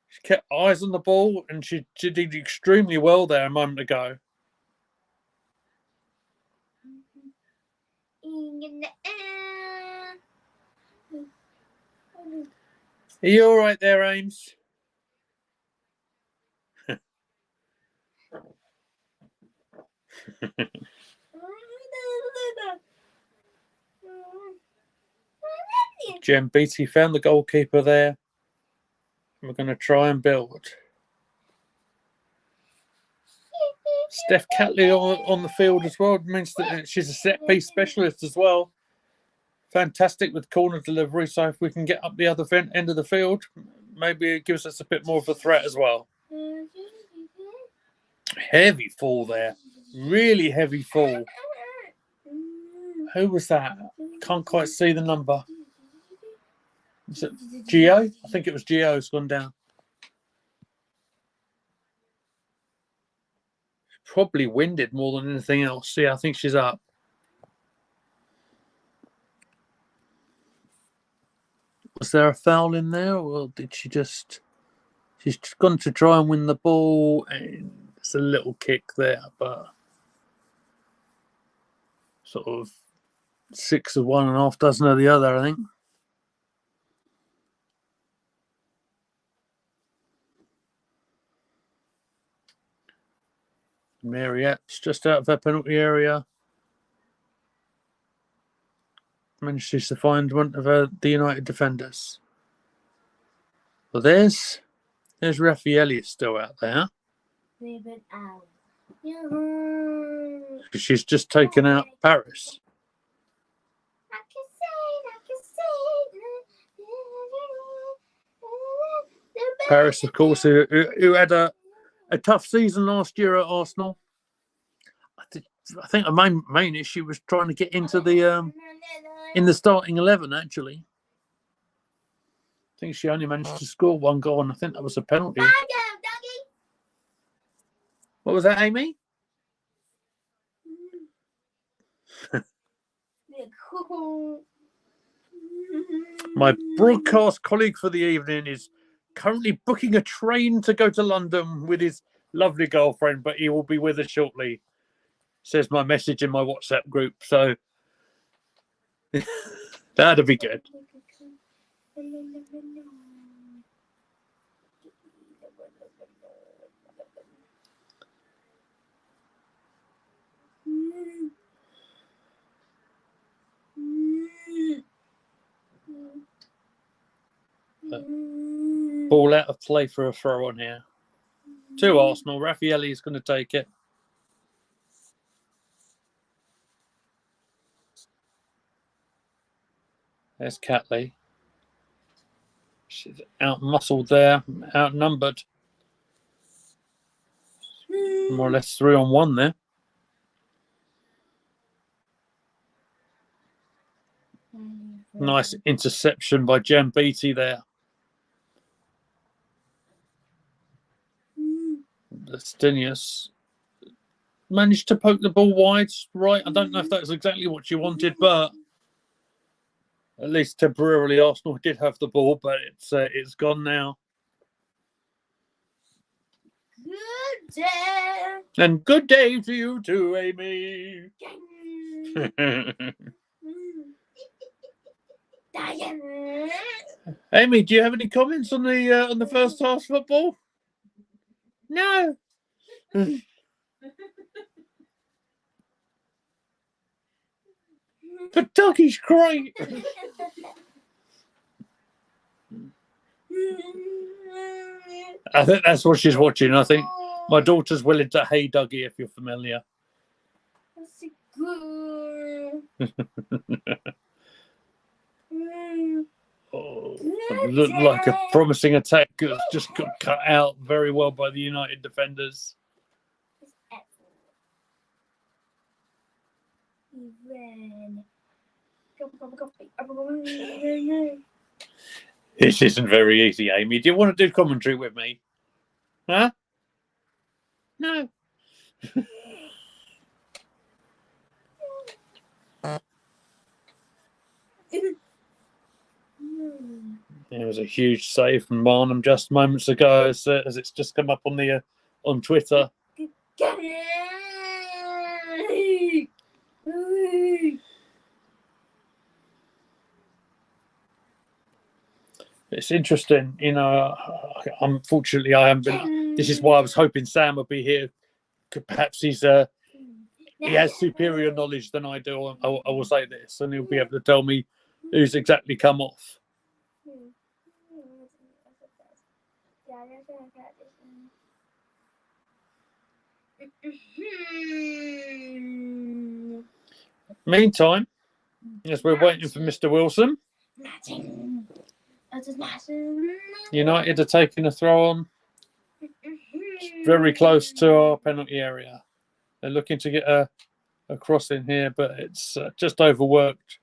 She kept eyes on the ball, and she did extremely well there a moment ago. Are you all right there, Ames? Jen Beattie found the goalkeeper there. We're going to try and build. Steph Catley on the field as well. It means that she's a set piece specialist as well. Fantastic with corner delivery. So if we can get up the other end of the field, maybe it gives us a bit more of a threat as well. Heavy fall there. Really heavy fall. Who was that? Can't quite see the number. Was it Gio? I think it was Gio who's gone down. Probably winded more than anything else. Yeah, I think she's up. Was there a foul in there, or did she just... She's gone to try and win the ball, and it's a little kick there, but sort of 6 of one and a half dozen of the other, I think. Mary Epps just out of her penalty area. Manages to find one of the United defenders. Well, there's Raffaele still out there. She's just taken out Paris. Paris, of course, who had a tough season last year at Arsenal. I think the main issue was trying to get into the in the starting 11. Actually, I think she only managed to score one goal, and I think that was a penalty. What was that, Amy? My broadcast colleague for the evening is currently booking a train to go to London with his lovely girlfriend, but he will be with us shortly. Says my message in my WhatsApp group, so that'd be good. Ball out of play for a throw on here. To Arsenal. Raffaele is going to take it. There's Catley. She's out-muscled there, outnumbered. More or less 3-on-1 there. Nice interception by Jem Beattie there. Stenius managed to poke the ball wide, right? I don't know if that's exactly what she wanted, but at least temporarily Arsenal did have the ball, but it's gone now. Good day. And good day to you too, Amy. Amy, do you have any comments on the first half football? No. But Dougie's great. I think that's what she's watching. I think my daughter's willing to Hey Dougie, if you're familiar. Oh, it looked like a promising attack. It's just got cut out very well by the United defenders. This isn't very easy, Amy. Do you want to do commentary with me? Huh? No. There was a huge save from Marnham just moments ago, as it's just come up on the on Twitter. It's interesting, you know. Unfortunately, I haven't been. This is why I was hoping Sam would be here. Perhaps he has superior knowledge than I do. I will say this, and he'll be able to tell me who's exactly come off. Meantime, as we're waiting for Mr. Wilson, United are taking a throw on very close to our penalty area. They're looking to get a cross in here, but it's just overworked,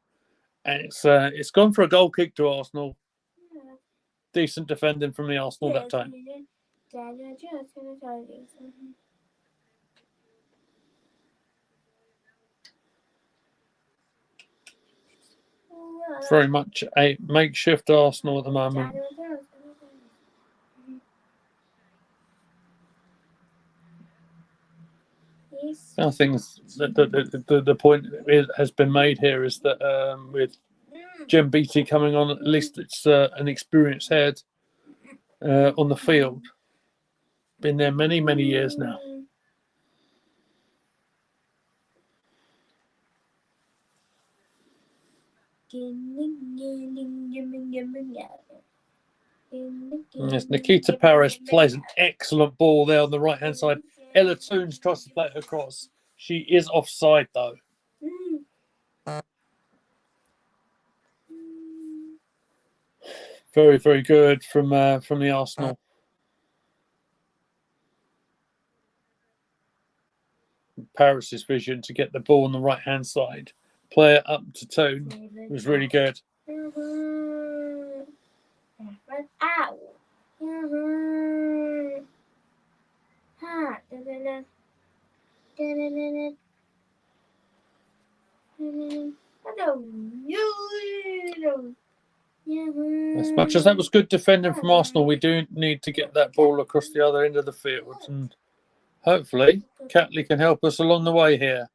and it's gone for a goal kick to Arsenal. Decent defending from the Arsenal that time. Very much a makeshift Arsenal at the moment. I think the point has been made here is that with Jem Beattie coming on, at least it's an experienced head on the field. Been there many, many years now. Yes, Nikita Paris plays an excellent ball there on the right-hand side. Ella Toons tries to play it across. She is offside, though. Very, very good from the Arsenal. Paris's vision to get the ball on the right-hand side. Play it up to Toon. It was really good. Ow. As much as that was good defending from Arsenal, we do need to get that ball across the other end of the field. And hopefully, Catley can help us along the way here.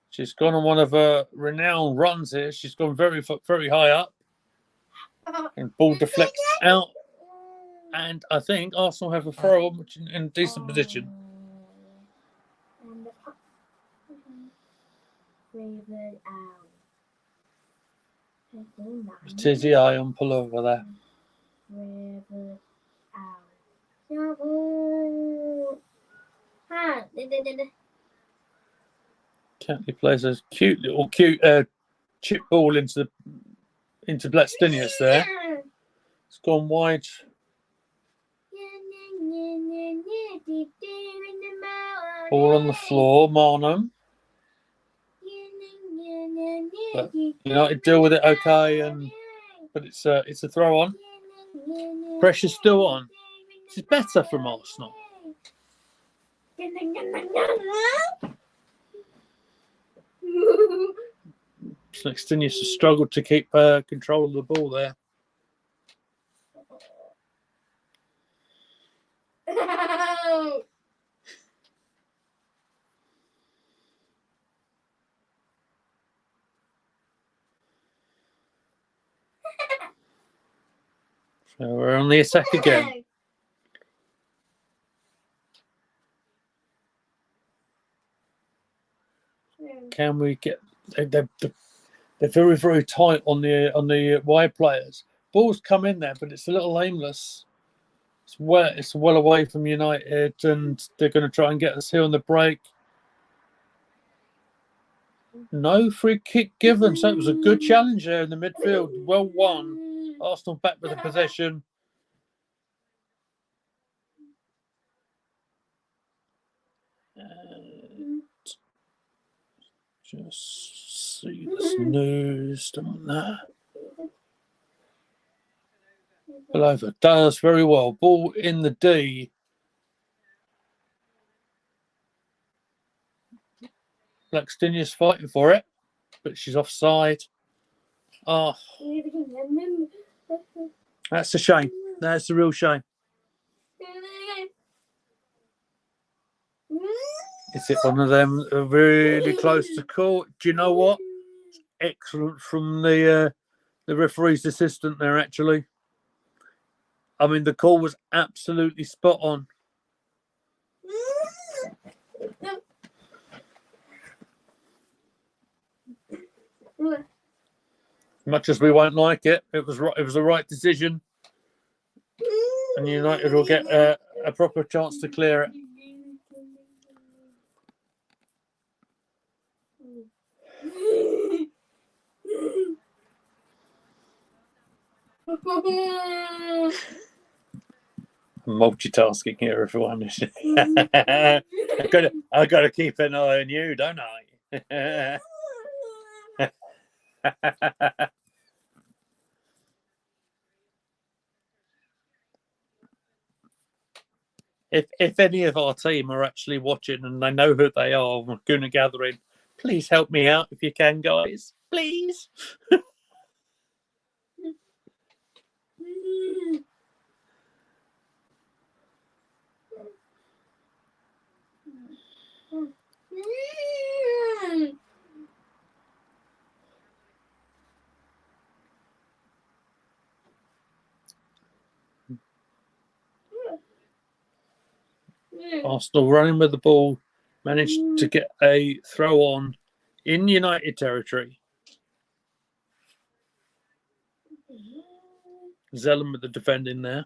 She's gone on one of her renowned runs here. She's gone very, very high up. And ball deflects out. And I think Arsenal have a throw on, which is in decent position. Tizzy eye on pull over there. Catley plays a cute chip ball into Blackstenius there. It's gone wide. Ball on the floor, Marnham. But United deal with it okay, but it's a throw on. Pressure's still on. This is better from Arsenal. Blackstenius has struggled to keep control of the ball there. So we're on the attack again. Can we get? They're very, very tight on the wide players. Ball's come in there, but it's a little aimless. It's well away from United, and they're going to try and get us here on the break. No free kick given, so it was a good challenge there in the midfield. Well won. Arsenal back with the possession. Just see the snooze on that. Belova does very well. Ball in the D. Blackstenius fighting for it, but she's offside. Oh, that's a shame. That's a real shame. Is it one of them really close to call? Do you know what? Excellent from the referee's assistant there, actually. I mean, the call was absolutely spot on. Much as we won't like it, it was right. It was the right decision, and United will get a proper chance to clear it. Multitasking here, everyone. I got to keep an eye on you, don't I? If any of our team are actually watching and they know who they are, we're going to gathering. Please help me out if you can, guys. Please. Arsenal running with the ball, managed to get a throw on in United territory. Zellum with the defending there.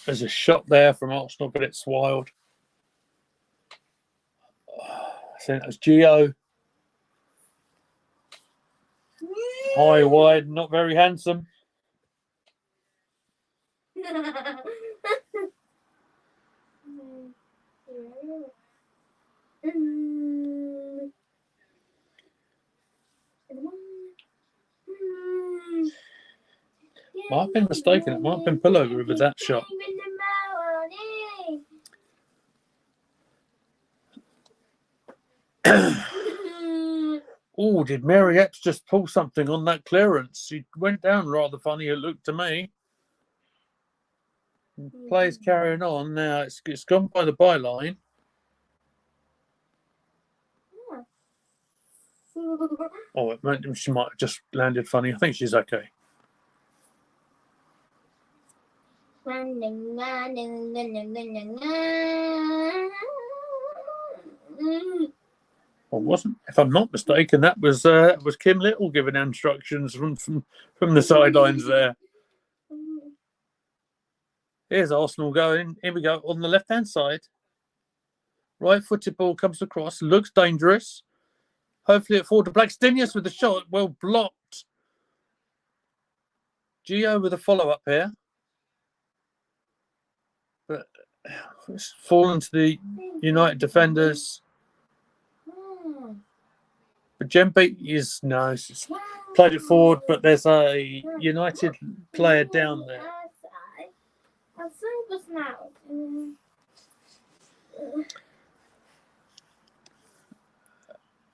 There's a shot there from Arsenal, but it's wild. I think that's Gio. High, wide, not very handsome. Might have been mistaken. It might have been pullover with that shot. Oh, did Mary Epps just pull something on that clearance? She went down rather funny, it looked to me. Play's carrying on. Now it's gone by the byline. Oh, she might have just landed funny. I think she's okay. Well, wasn't, if I'm not mistaken, that was Kim Little giving instructions from the sidelines there. Here's Arsenal going. Here we go on the left-hand side. Right-footed ball comes across. Looks dangerous. Hopefully it falls to Blackstenius with the shot. Well blocked. Gio with a follow-up here. But it's fallen to the United defenders. But Jembe is no, she's played it forward, but there's a United player down there.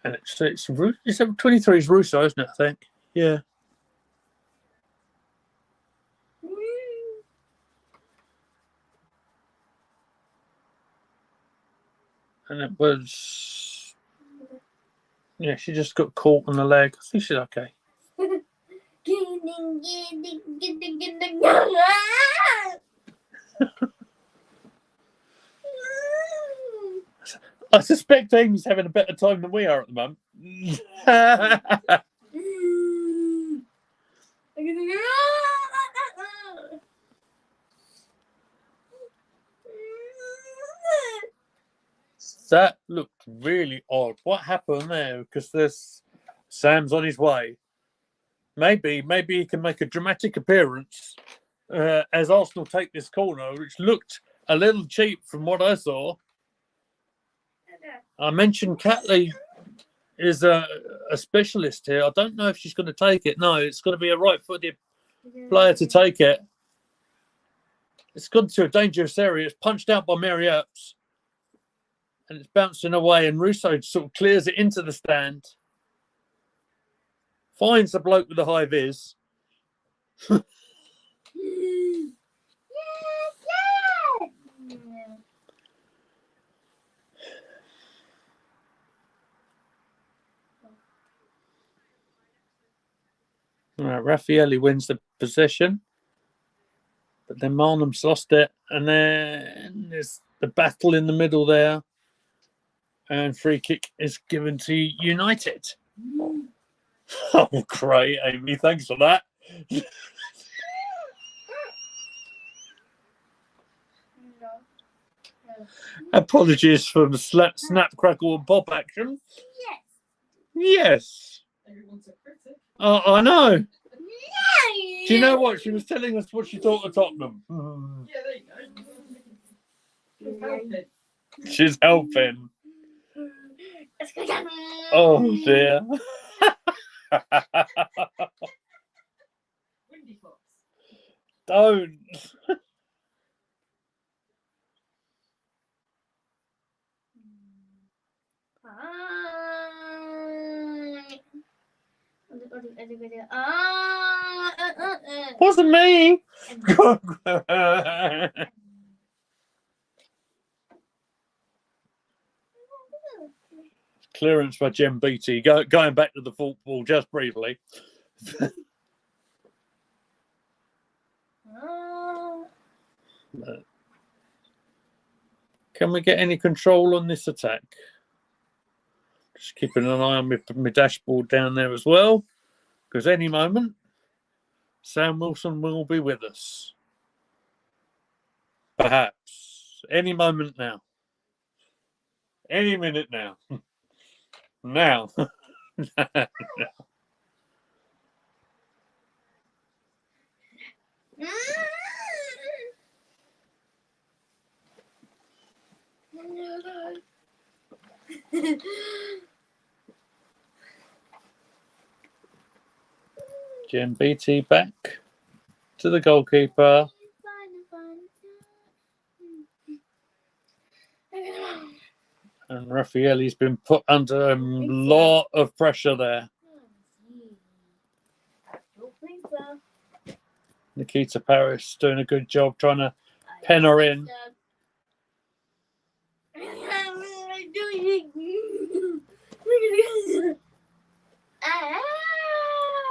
And it's 23 is Russo, isn't it? I think. Yeah. And it was, yeah, she just got caught on the leg. I think she's okay. I suspect Amy's having a better time than we are at the moment. That looked really odd. What happened there? Because there's Sam's on his way. Maybe he can make a dramatic appearance as Arsenal take this corner, which looked a little cheap from what I saw. I mentioned Catley is a specialist here. I don't know if she's going to take it. No, it's going to be a right-footed player to take it. It's gone to a dangerous area. It's punched out by Mary Epps. And it's bouncing away, and Russo sort of clears it into the stand. Finds the bloke with the high vis. All right, Raffaelli wins the possession. But then Marnham's lost it. And then there's the battle in the middle there. And free kick is given to United. Oh, great, Amy. Thanks for that. Apologies for the snap, crackle, and pop action. Yes. I know. Do you know what? She was telling us what she thought of Tottenham. Yeah, there you go. She's helping. Oh, dear. Windy Fox. Don't. Wasn't me. Clearance by Jem Beattie. Going back to the football just briefly. Can we get any control on this attack? Just keeping an eye on my dashboard down there as well, because any moment, Sam Wilson will be with us. Perhaps. Any moment now. Any minute now. Now. Jen Beattie back to the goalkeeper. And Raffaelli's been put under a lot of pressure there. Nikita Paris doing a good job trying to pen her in.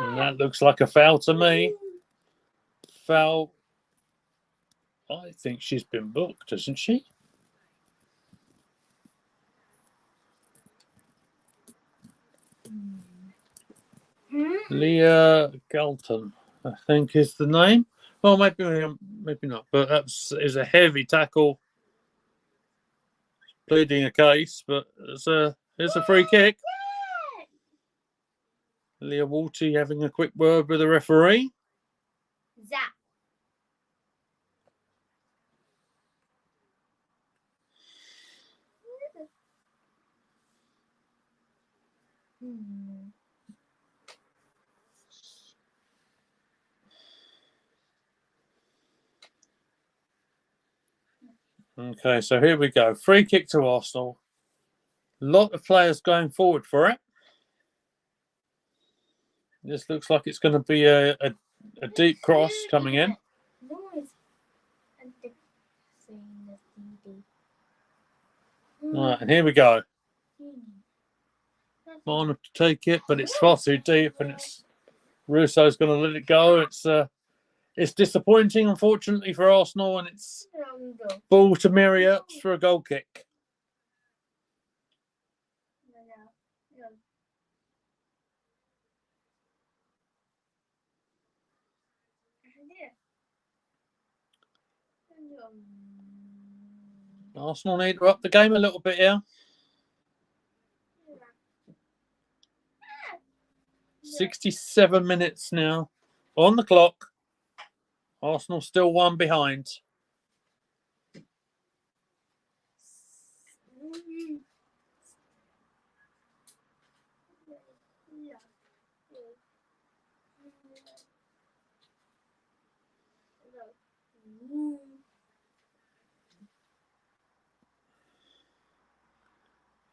And that looks like a foul to me. Foul. I think she's been booked, hasn't she? Leah Galton, I think is the name. Well, maybe not, but is a heavy tackle. Pleading a case, but it's a free kick. Leah Walty having a quick word with the referee. Zap. Okay, so here we go. Free kick to Arsenal. A lot of players going forward for it. This looks like it's going to be a deep cross coming in. Right, and here we go. Marner to take it, but it's far too deep, and Russo's going to let it go. It's disappointing, unfortunately, for Arsenal, and it's ball to Myriam for a goal kick. Arsenal need to up the game a little bit here. 67 minutes now on the clock. Arsenal still one behind.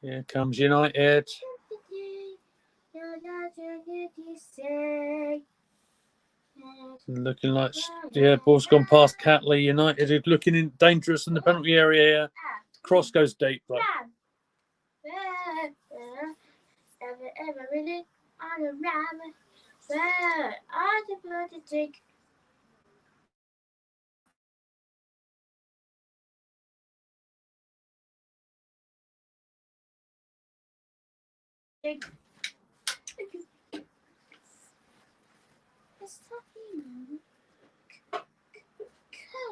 Here comes United. Looking like, ball's gone past Catley. United looking dangerous in the penalty area here. Cross goes deep. Like.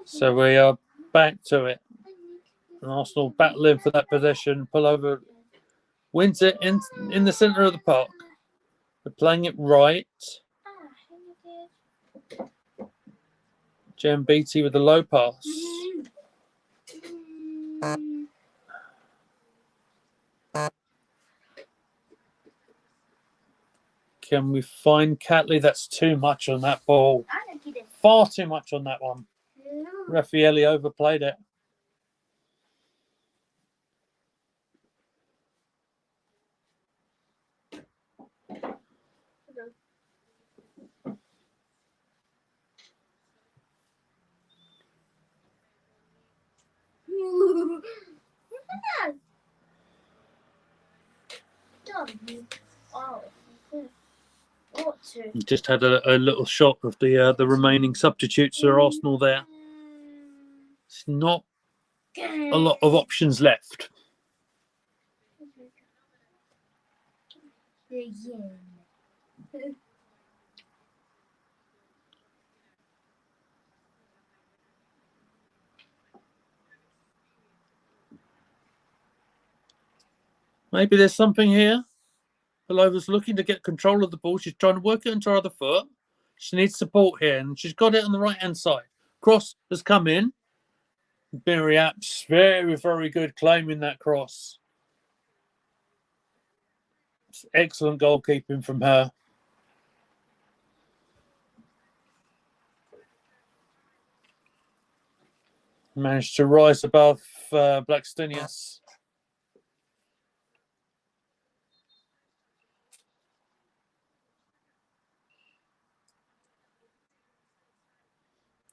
So we are back to it. Arsenal battling for that possession. Pull over, wins it in the centre of the park. We're playing it right. Jen Beattie with the low pass. Can we find Catley? That's too much on that ball. Far too much on that one. Raffaelli overplayed it. Just had a little shot of the remaining substitutes for Arsenal there. It's not a lot of options left. Maybe there's something here. Palova's looking to get control of the ball. She's trying to work it into her other foot. She needs support here, and she's got it on the right-hand side. Cross has come in. Mary Apps, very, very good claiming that cross. Excellent goalkeeping from her. Managed to rise above Blackstenius.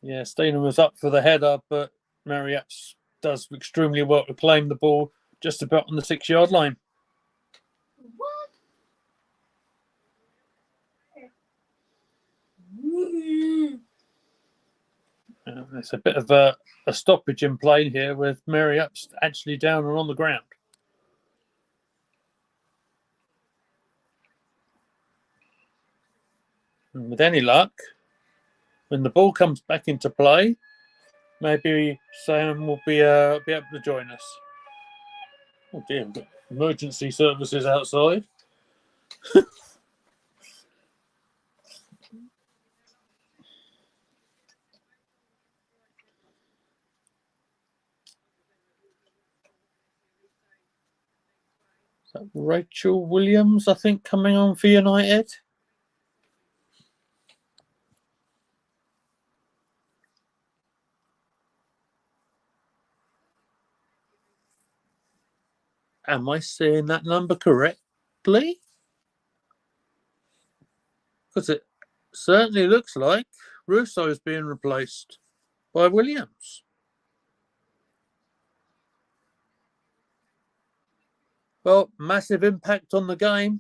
Yeah, Steenham was up for the header, but Mary Apps does extremely well to claim the ball just about on the 6-yard line. What? There's a bit of a stoppage in play here with Mary Apps actually down and on the ground. And with any luck, when the ball comes back into play, maybe Sam will be able to join us. Oh dear, we've got emergency services outside. Is that Rachel Williams, I think, coming on for United? Am I saying that number correctly? Because it certainly looks like Russo is being replaced by Williams. Well, massive impact on the game.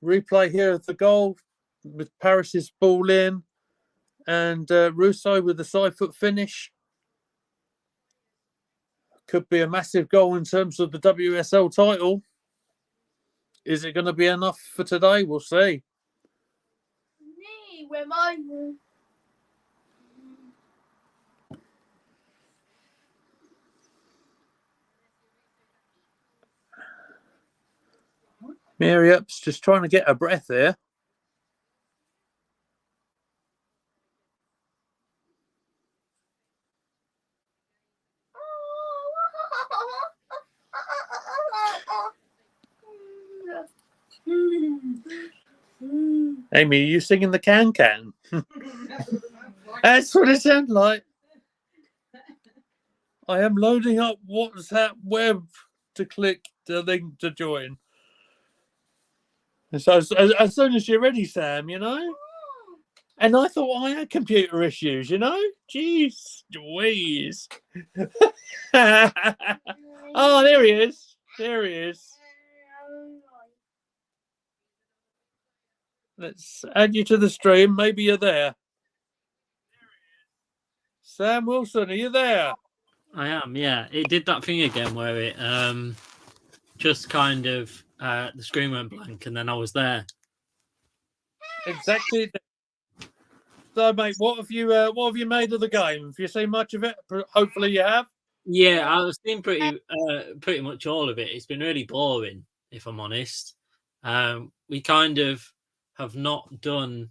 Replay here of the goal with Paris's ball in and Russo with the side foot finish. Could be a massive goal in terms of the WSL title. Is it going to be enough for today? We'll see. Where am I? Mary Up's just trying to get her breath there. Amy, are you singing the can-can? That's what it sounded like. I am loading up WhatsApp web to click the link to join. So as soon as you're ready, Sam, you know? And I thought I had computer issues, you know? Jeez, Louise. Oh, there he is. There he is. Let's add you to the stream. Maybe you're there. Sam Wilson, are you there? I am, yeah. It did that thing again where it just kind of the screen went blank and then I was there. Exactly. So, mate, what have you made of the game? Have you seen much of it? Hopefully, you have. Yeah, I've seen pretty much all of it. It's been really boring, if I'm honest. We kind of have not done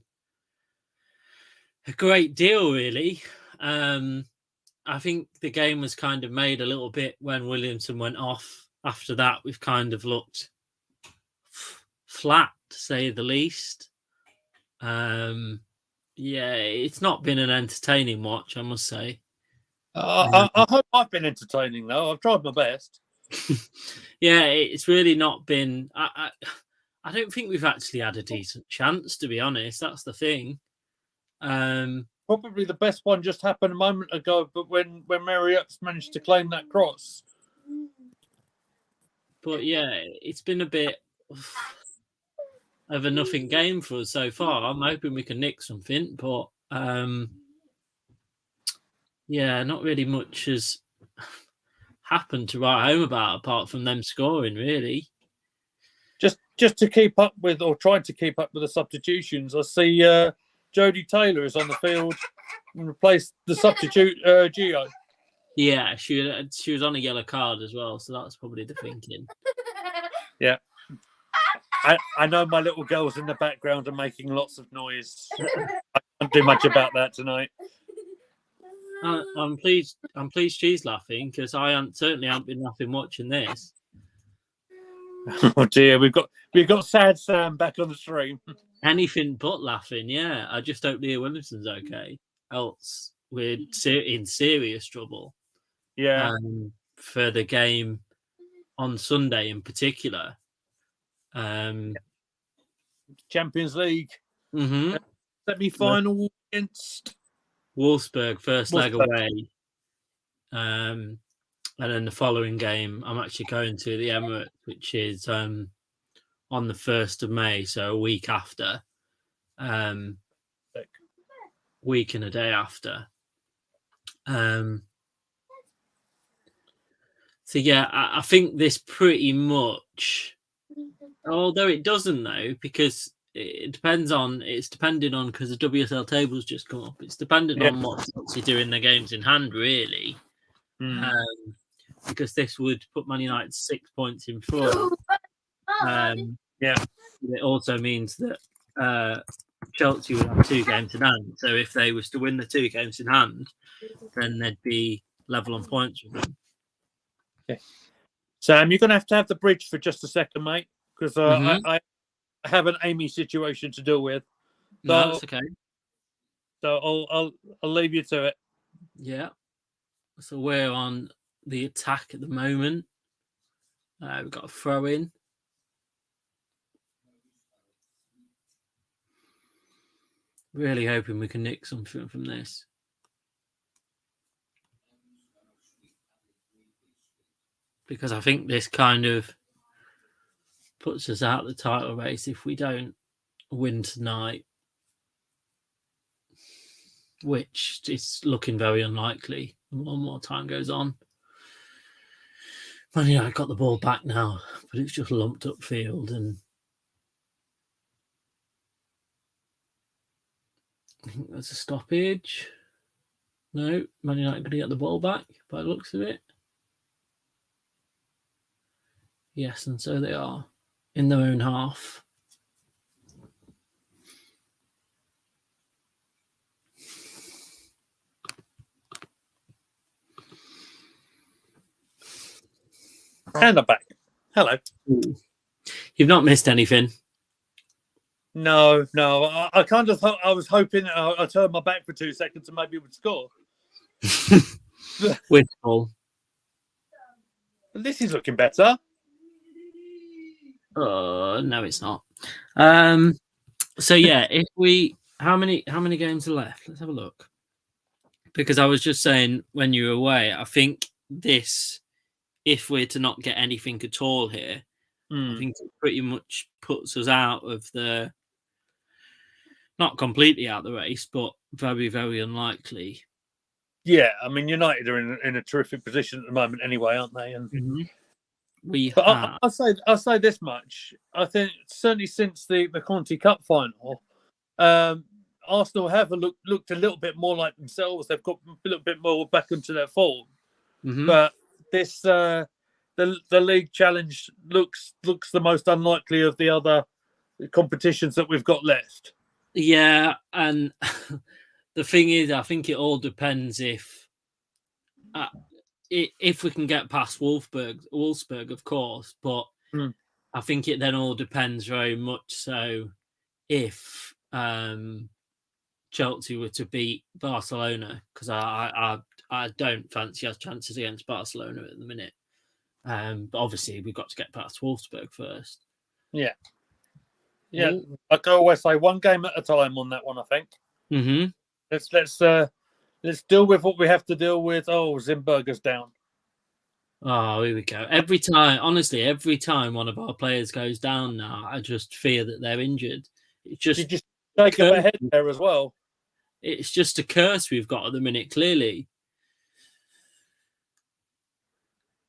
a great deal, really. I think the game was kind of made a little bit when Williamson went off. After that, we've kind of looked flat, to say the least. Yeah, it's not been an entertaining watch, I must say. I hope I've been entertaining, though. I've tried my best. Yeah, it's really not been... I don't think we've actually had a decent chance, to be honest. That's the thing. Probably the best one just happened a moment ago, but when Mary Upps managed to claim that cross. But yeah, it's been a bit of a nothing game for us so far. I'm hoping we can nick something, but yeah, not really much happened to write home about apart from them scoring, really. Just to keep up with, or trying to keep up with the substitutions, I see Jodie Taylor is on the field and replaced the substitute Gio. Yeah, she was on a yellow card as well, so that's probably the thinking. Yeah. I know my little girls in the background are making lots of noise. I can't do much about that tonight. I'm pleased she's laughing because certainly haven't been laughing watching this. Oh dear, we've got Sad Sam back on the stream. Anything but laughing, yeah. I just hope Leah Williamson's okay. Else we're in serious trouble. Yeah. For the game on Sunday in particular. Champions League semi-final against Wolfsburg, first leg away. And then the following game, I'm actually going to the Emirates, which is on the 1st of May, so a week after. Week and a day after. So yeah, I think this pretty much, although it doesn't though, because it's depending on because the WSL table's just come up. It's dependent on what Chelsea do in their games in hand, really. Because this would put Man United 6 points in front. It also means that Chelsea would have 2 games in hand. So if they was to win the 2 games in hand, then they'd be level on points with them. Okay. Sam, you're going to have the bridge for just a second, mate, because I have an Amy situation to deal with. So, no, that's okay. So I'll leave you to it. Yeah. So we're on the attack at the moment. We've got a throw in. Really hoping we can nick something from this. Because I think this kind of puts us out of the title race if we don't win tonight, which is looking very unlikely. One more time goes on. Man United got the ball back now, but it's just lumped up field, and I think there's a stoppage. No, Man United going to get the ball back by the looks of it. Yes, and so they are in their own half. And I'm back. Hello. You've not missed anything. No. I kind of thought I was hoping I turned my back for 2 seconds and maybe it would score. Wistful. This is looking better. No, it's not. So yeah, if we how many games are left? Let's have a look. Because I was just saying when you were away, I think this, if we're to not get anything at all here, I think it pretty much puts us out of the, not completely out of the race, but very, very unlikely. Yeah, I mean United are in a terrific position at the moment anyway, aren't they? And I'll say this much. I think certainly since the Conti Cup final, Arsenal have looked a little bit more like themselves. They've got a little bit more back into their form. But this the league challenge looks the most unlikely of the other competitions that we've got left. Yeah, and the thing is, I think it all depends if we can get past Wolfsburg, of course, but I think it then all depends very much so if Chelsea were to beat Barcelona, because I don't fancy our chances against Barcelona at the minute. But obviously we've got to get past Wolfsburg first. Yeah. I can always say one game at a time on that one. I think. Let's deal with what we have to deal with. Oh, Zimberger's down. Oh, here we go. Every time one of our players goes down now, I just fear that they're injured. It's just, you just take up a head there as well. It's just a curse we've got at the minute, clearly.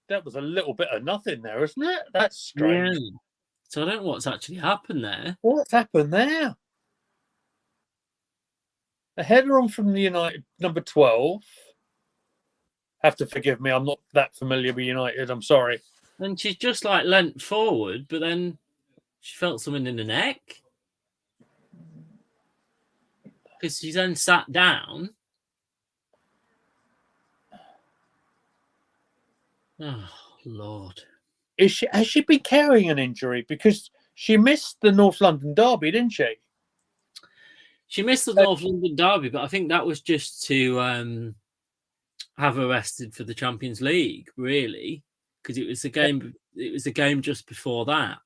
that was a little bit of nothing there, isn't it? That's strange. Yeah. So I don't know what's actually happened there. What's happened there? A header on from the United number 12. Have to forgive me, I'm not that familiar with United. I'm sorry. And she's just like leant forward, but then she felt something in the neck. Because she then sat down. Oh, Lord. Has she been carrying an injury? Because she missed the North London derby, didn't she? She missed the North London derby, but I think that was just to have her rested for the Champions League, really, because it was a game. It was a game just before that.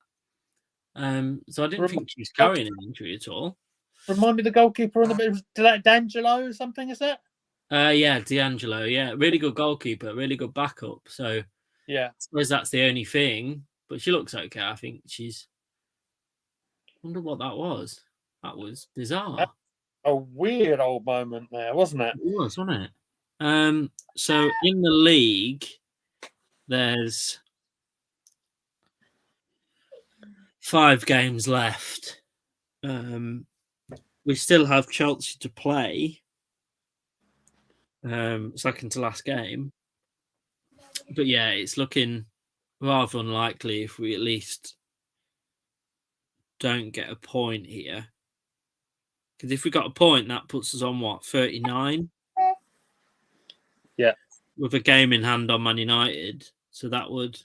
So I didn't think she was carrying an injury at all. Remind me, the goalkeeper on the bit was D'Angelo or something, is that? Yeah, D'Angelo. Yeah, really good goalkeeper, really good backup. So yeah, I suppose that's the only thing. But she looks okay. I think she's. Wonder what that was. That was bizarre. A weird old moment there, wasn't it? It was, wasn't it? So in the league, there's 5 games left. We still have Chelsea to play. Second to last game. But yeah, it's looking rather unlikely if we at least don't get a point here. Because if we got a point, that puts us on what, 39? Yeah. With a game in hand on Man United. So that would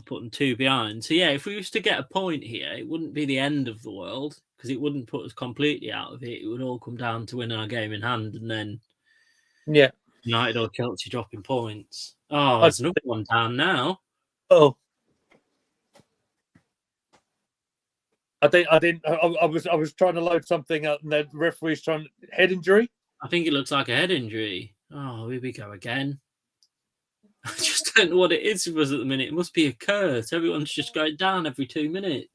put them 2 behind. So yeah, if we was to get a point here, it wouldn't be the end of the world because it wouldn't put us completely out of it. It would all come down to winning our game in hand and then United or Chelsea dropping points. Oh, there's another one down now. Oh. I was trying to load something up and the referee's trying head injury. I think it looks like a head injury. Oh, here we go again. I just don't know what it is with us at the minute. It must be a curse. Everyone's just going down every 2 minutes.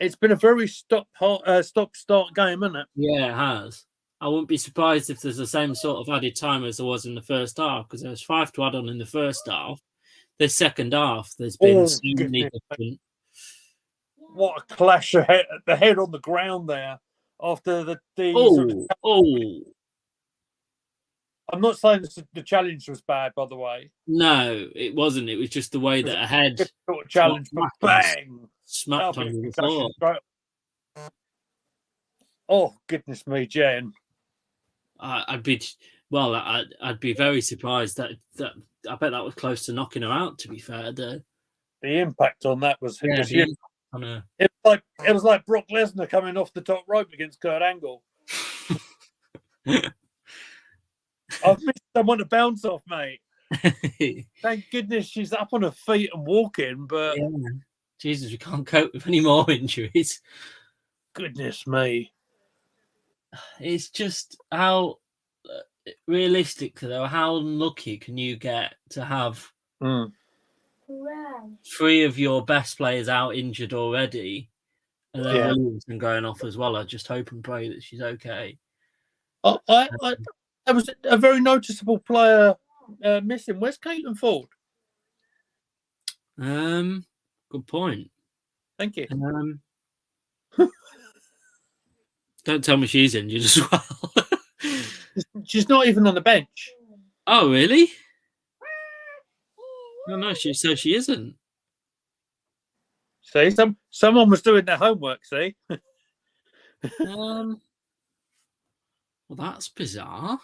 It's been a very stop-start game, isn't it? Yeah, it has. I wouldn't be surprised if there's the same sort of added time as there was in the first half because there was 5 to add on in the first half. The second half, there's been so many different. What a clash! The head on the ground there after the I'm not saying the challenge was bad, by the way. No, it wasn't. It was just the way that a head sort of challenge, but bang, smacked on the floor. Oh goodness me, Jen! I'd be very surprised that I bet that was close to knocking her out. To be fair, the impact on that was huge. It was like Brock Lesnar coming off the top rope against Kurt Angle. I've missed someone to bounce off, mate. Thank goodness she's up on her feet and walking, but Jesus, we can't cope with any more injuries. Goodness me. It's just how realistically, though, how unlucky can you get to have 3 of your best players out injured already, and then Williamson going off as well? I just hope and pray that she's okay. There was a very noticeable player missing. Where's Caitlin Ford? Good point. Thank you. Don't tell me she's injured as well. She's not even on the bench. Oh, really? No, she isn't. See, someone was doing their homework. See. Well, that's bizarre,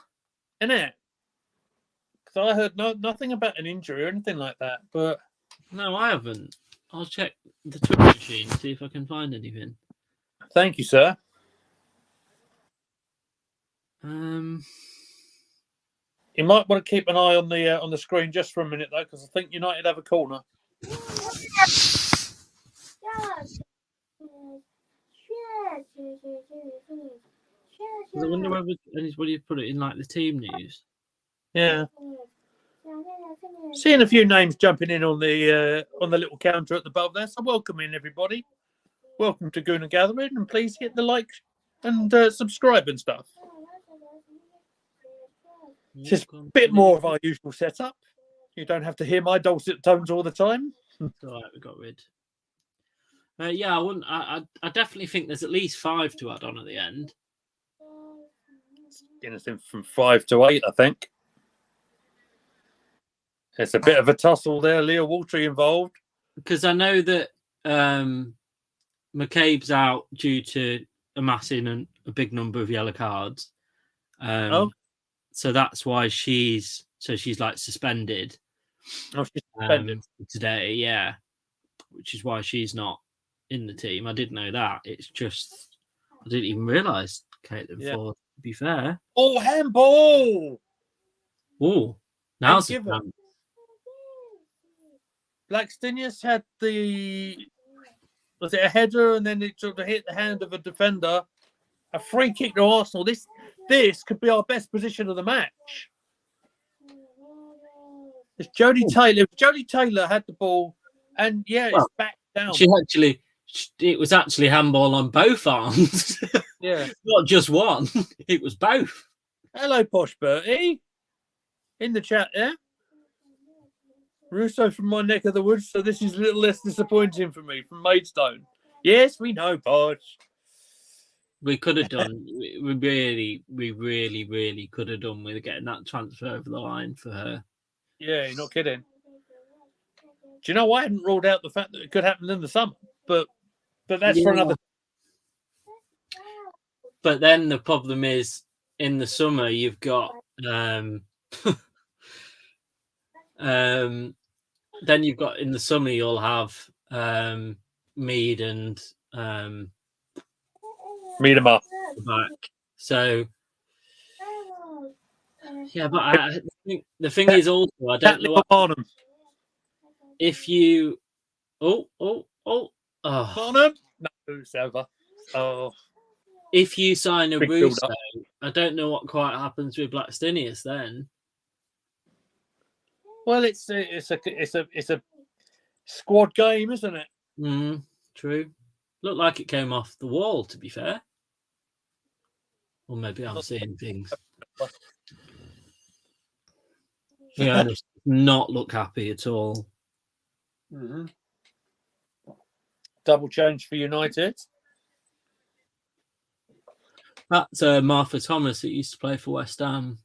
isn't it? Because I heard nothing about an injury or anything like that. But no, I haven't. I'll check the Twitter machine, see if I can find anything. Thank you, sir. You might want to keep an eye on the screen just for a minute, though, because I think United have a corner. I wonder whether anybody put it in like the team news. Yeah. Seeing a few names jumping in on the little counter at the bottom there. So welcome in, everybody. Welcome to Gooner Gathering, and please hit the like and subscribe and stuff. It's just a bit more of our usual setup. You don't have to hear my dulcet tones all the time. It's all right, we got rid. Yeah, I wouldn't. I definitely think there's at least 5 to add on at the end. Anything from 5 to 8, I think. It's a bit of a tussle there. Leah Waltree involved. Because I know that McCabe's out due to amassing a big number of yellow cards. So that's why she's like suspended. Oh, she's suspended today, yeah. Which is why she's not in the team. I didn't know that. It's just I didn't even realise Caitlin Ford, to be fair. Oh, handball! Oh, now Blackstenius had was it a header and then it sort of hit the hand of a defender? A free kick to Arsenal. This could be our best position of the match. It's Jodie Taylor. Jodie Taylor had the ball, and it's back down. It was actually handball on both arms. Yeah, not just one. It was both. Hello, Posh Bertie. In the chat there. Russo from my neck of the woods, so this is a little less disappointing for me from Maidstone. Yes, we know, Posh. We could have done. We really could have done with getting that transfer over the line for her. Yeah, you're not kidding. Do you know I hadn't ruled out the fact that it could happen in the summer, but that's for another. But then the problem is in the summer you've got then you've got in the summer you'll have Mead and Miedema back. So yeah, but I think the thing is also I don't know what, if you Barnum? No, it's over. Oh. If you sign a Russo, I don't know what quite happens with Blackstenius then. Well, it's a squad game, isn't it? True. Looked like it came off the wall, to be fair. Or maybe I'm seeing things. Yeah, does not look happy at all. Double change for United. That's Martha Thomas that used to play for West Ham,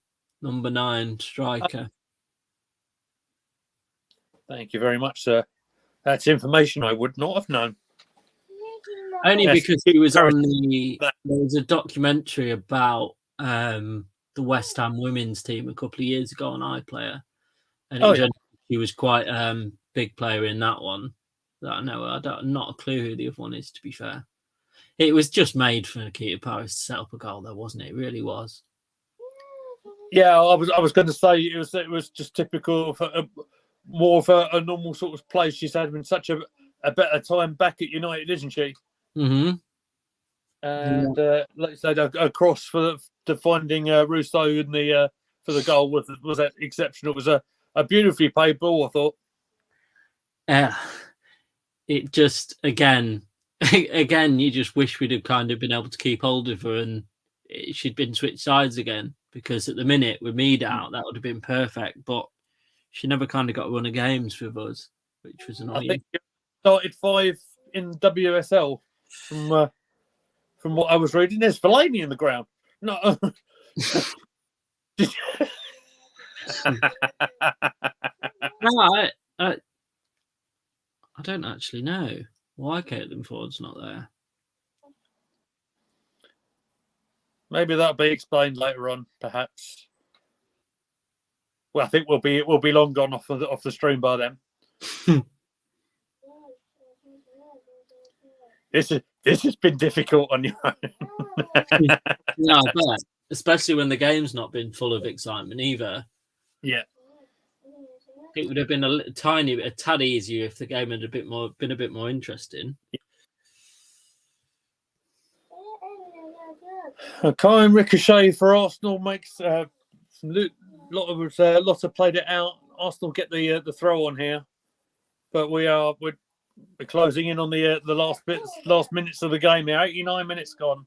number 9 striker. Thank you very much, sir. That's information I would not have known. Only because he was on there was a documentary about the West Ham women's team a couple of years ago on iPlayer, and he was quite big player in that one. That I know. Not a clue who the other one is, to be fair. It was just made for Nikita Paris to set up a goal, though, wasn't it? It really was. Yeah, I was going to say it was just typical for more of a normal sort of play. She's had in such a better time back at United, isn't she? Mm-hmm. And like I said, a cross for finding Rousseau in the for the goal was exceptional. It was a beautifully played ball, I thought. It just again, you just wish we'd have kind of been able to keep hold of her and she'd been switched sides again, because at the minute with Mead out, that would have been perfect. But she never kind of got a run of games with us, which was annoying. I think she started 5 in WSL from what I was reading. There's Fellaini in the ground. No. No, I don't actually know why Caitlin Ford's not there. Maybe that'll be explained later on, perhaps. Well, I think we'll be long gone off the stream by then. This has been difficult on your own. Yeah, I bet. Especially when the game's not been full of excitement either. Yeah. It would have been a tad easier if the game had been a bit more interesting. Kyan Ricochet for Arsenal makes Lotta played it out. Arsenal get the throw on here, but we're closing in on the last minutes of the game here. 89 minutes gone.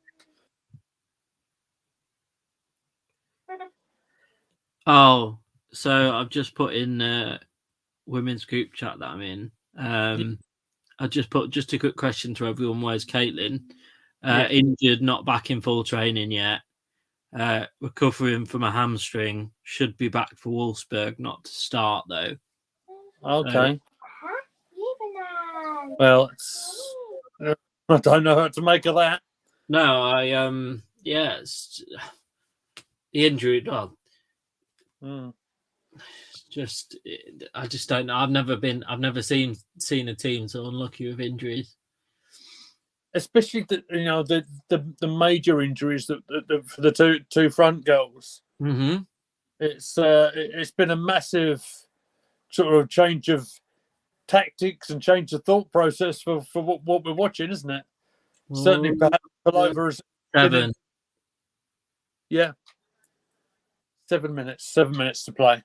Oh, so I've just put in women's group chat that I'm in. I just put just a quick question to everyone. Where's Caitlin? Yeah. Injured, not back in full training yet. Recovering from a hamstring. Should be back for Wolfsburg. Not to start though. Okay. Well, I don't know how to make of that. No, it's the injury. Well, I just don't know. I've never seen a team so unlucky with injuries. Especially the major injuries that for the two front girls. Mm-hmm. It's been a massive sort of change of tactics and change of thought process for what we're watching, isn't it? Certainly, perhaps Pullover has 7. Yeah, 7 minutes. 7 minutes to play.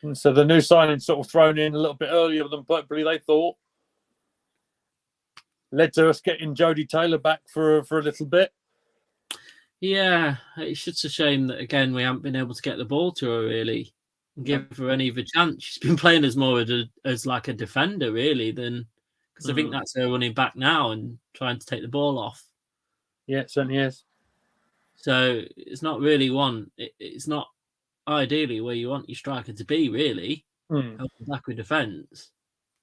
And so the new signing sort of thrown in a little bit earlier than probably they thought. Led to us getting Jodie Taylor back for a little bit. Yeah, it's just a shame that again we haven't been able to get the ball to her really and give her any of a chance. She's been playing as more as like a defender really than because I think that's her running back now and trying to take the ball off. Yeah, it certainly is. So it's not really it's not ideally where you want your striker to be really, helping back with defence,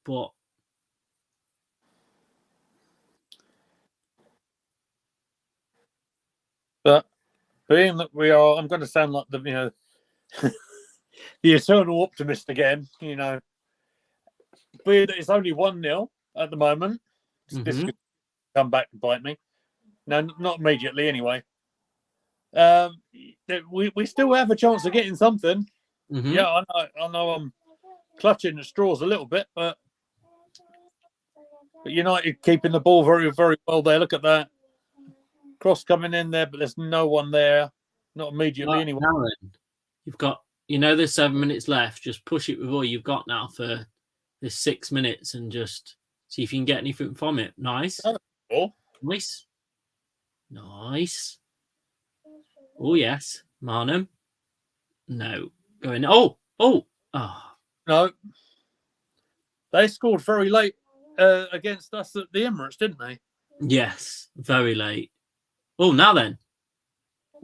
but. But being that we are, I'm going to sound like the the eternal optimist again. Being that it's only 1-0 at the moment, this could come back and bite me. No, not immediately anyway. We still have a chance of getting something. Mm-hmm. Yeah, I know. I'm clutching at straws a little bit, but United keeping the ball very, very well there. Look at that. Cross coming in there, but there's no one there. Not immediately, anyway. Now then, you've got, there's 7 minutes left. Just push it with all you've got now for this 6 minutes and just see if you can get anything from it. Nice. Oh. Nice. Nice. Oh, yes. Marnham. No. Going. Oh. No. They scored very late against us at the Emirates, didn't they? Yes. Very late. Oh, now then.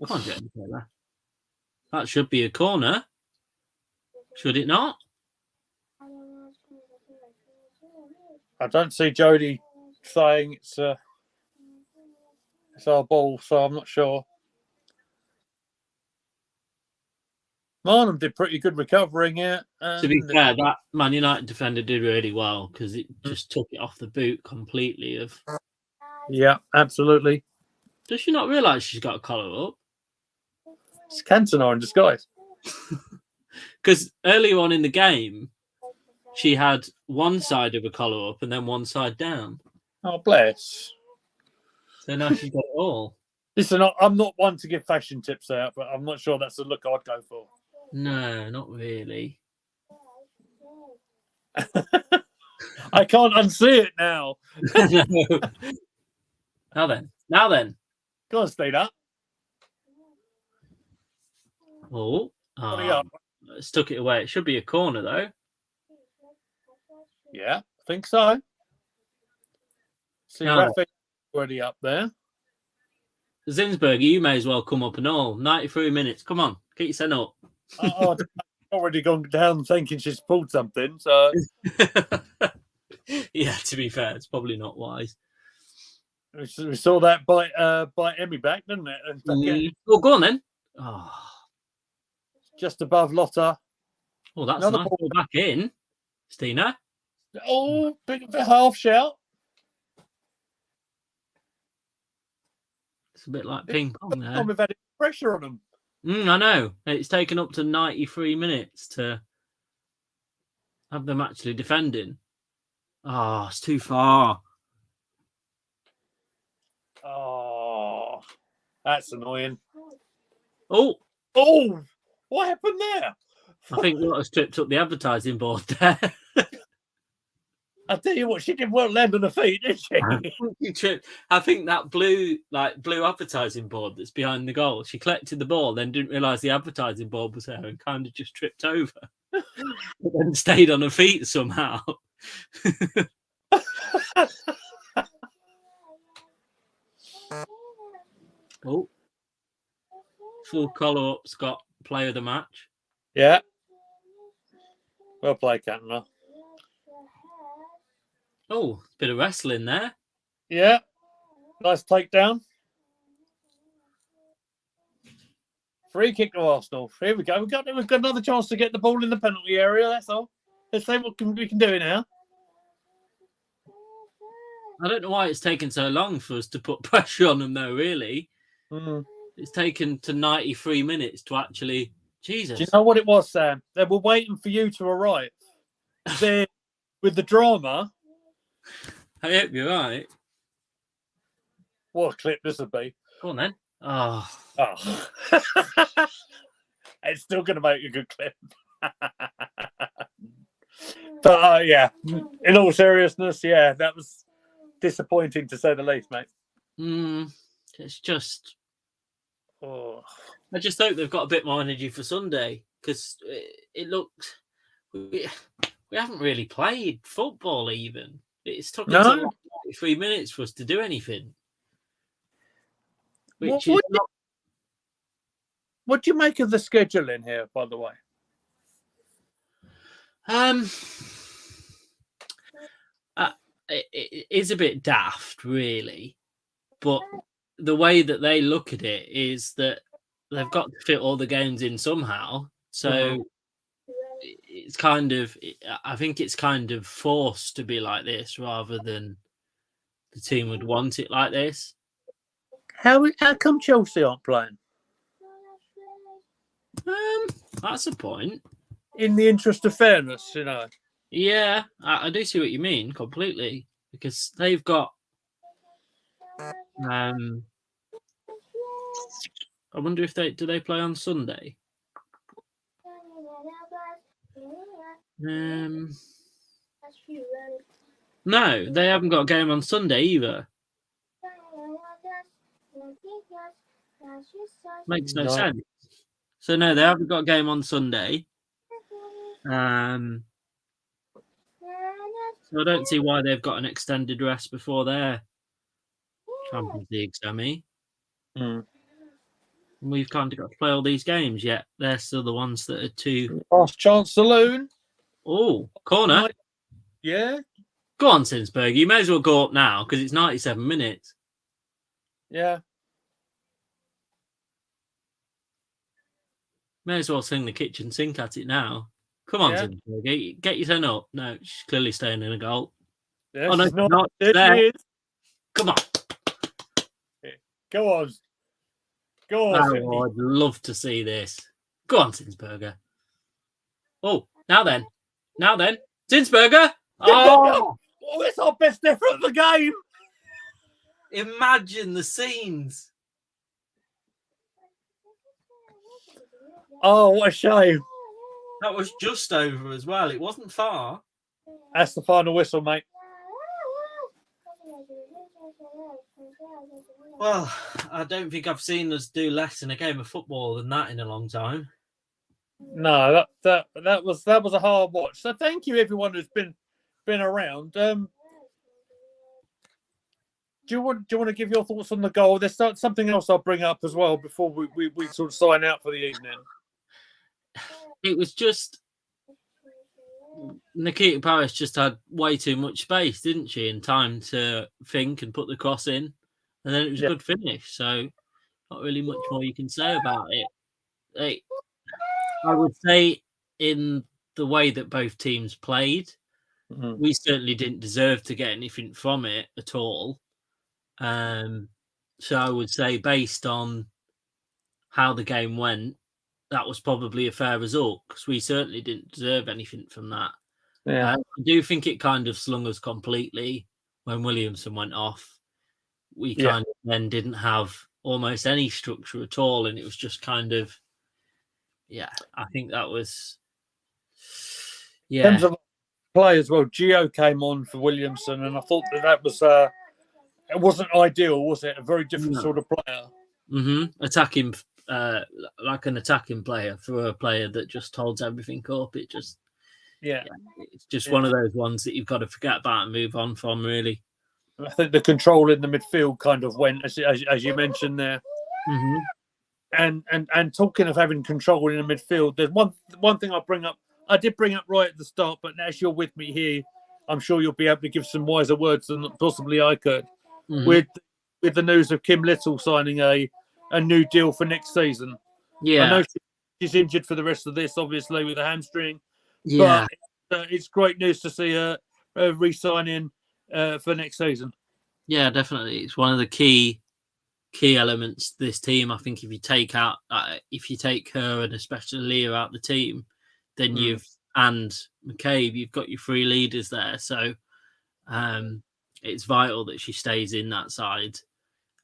Come on, Jamie Taylor. That should be a corner. Should it not? I don't see Jodie saying it's our ball, so I'm not sure. Marnham did pretty good recovering it. To be fair, that Man United defender did really well because it just took it off the boot completely. Yeah, absolutely. Does she not realise she's got a collar up? It's Cantona in disguise. Because earlier on in the game, she had one side of a collar up and then one side down. Oh, bless. So now she's got it all. Listen, I'm not one to give fashion tips out, but I'm not sure that's the look I'd go for. No, not really. I can't unsee it now. No. Now then. Go on, stay up. Oh, stuck it away. It should be a corner, though. Yeah, I think so. See, Rafa's already up there. Zinsberger, you may as well come up and all. 93 minutes. Come on, get yourself up. I've already gone down thinking she's pulled something. So, yeah, to be fair, it's probably not wise. We saw that by Emmy back, didn't it? Oh, go on then. Oh. Just above Lotta. Oh, that's another nice ball back in. Stina. Oh, big half shout. It's a bit like ping pong there. We've had pressure on them. I know. It's taken up to 93 minutes to have them actually defending. Oh, it's too far. Oh, that's annoying. Oh, what happened there? I think Lotta's tripped up the advertising board there. I tell you what, she didn't want to land on her feet, did she? She tripped. I think that blue advertising board that's behind the goal. She collected the ball, then didn't realise the advertising board was there, and kind of just tripped over, but then stayed on her feet somehow. Oh, full collar up's got player of the match. Yeah. Well played, Cantona. Oh, bit of wrestling there. Yeah. Nice takedown. Free kick to Arsenal. Here we go. We've got another chance to get the ball in the penalty area. That's all. Let's see what we can do now. I don't know why it's taken so long for us to put pressure on them, though, really. Mm. It's taken to 93 minutes to actually... Jesus. Do you know what it was, Sam? They were waiting for you to arrive. There, with the drama. I hope you're right. What a clip this would be. Go on, then. Oh. It's still going to make a good clip. But, yeah, in all seriousness, yeah, that was disappointing to say the least, mate. It's just... Oh. I just hope they've got a bit more energy for Sunday, because it looks... We haven't really played football, even. It's took until 3 minutes for us to do anything. What do you make of the scheduling here, by the way? It is a bit daft, really, but the way that they look at it is that they've got to fit all the games in somehow. So it's kind of, I think it's kind of forced to be like this rather than the team would want it like this. How come Chelsea aren't playing? That's a point. In the interest of fairness, you know. Yeah, I do see what you mean completely, because they've got. I wonder if they play on Sunday. No, they haven't got a game on Sunday either. Makes no sense. So no, they haven't got a game on Sunday. So I don't see why they've got an extended rest before their Champions League semi. We've kind of got to play all these games yet. They're still the ones that are too... Last chance saloon. Oh, corner. Yeah. Go on, Sinsberg. You may as well go up now because it's 97 minutes. Yeah. May as well sing the kitchen sink at it now. Come on, Sinsberg. Get your turn up. No, she's clearly staying in a goal. Yeah, oh, no, she's not. there. She is. Come on. Go on. Go on. Oh, I'd love to see this. Go on, Sinsberger. Oh, now then. Sinsberger. Oh, it's our best effort of the game. Imagine the scenes. Oh, what a shame. That was just over as well. It wasn't far. That's the final whistle, mate. Well, I don't think I've seen us do less in a game of football than that in a long time. No, that was a hard watch. So thank you everyone who's been around. Do you want to give your thoughts on the goal? There's something else I'll bring up as well before we sort of sign out for the evening. It was just Nikita Paris just had way too much space, didn't she, and time to think and put the cross in, and then it was a good finish. So not really much more you can say about it. I would say in the way that both teams played, we certainly didn't deserve to get anything from it at all. So I would say based on how the game went, that was probably a fair result because we certainly didn't deserve anything from that. Yeah. I do think it kind of slung us completely when Williamson went off. We kind of then didn't have almost any structure at all, and it was just kind of, I think that was, play as well. Gio came on for Williamson, and I thought that was it wasn't ideal, was it? A very different No. sort of player. Attacking, like an attacking player for a player that just holds everything up. It's just one of those ones that you've got to forget about and move on from, really. I think the control in the midfield kind of went, as you mentioned there. And talking of having control in the midfield, there's one thing I did bring up right at the start, but as you're with me here, I'm sure you'll be able to give some wiser words than possibly I could. With the news of Kim Little signing a new deal for next season. Yeah. I know she's injured for the rest of this, obviously, with a hamstring. Yeah. But it's great news to see her re-signing for next season. Yeah, definitely. It's one of the key elements to this team. I think if you take her and especially Leah out the team, then and McCabe, you've got your three leaders there. So it's vital that she stays in that side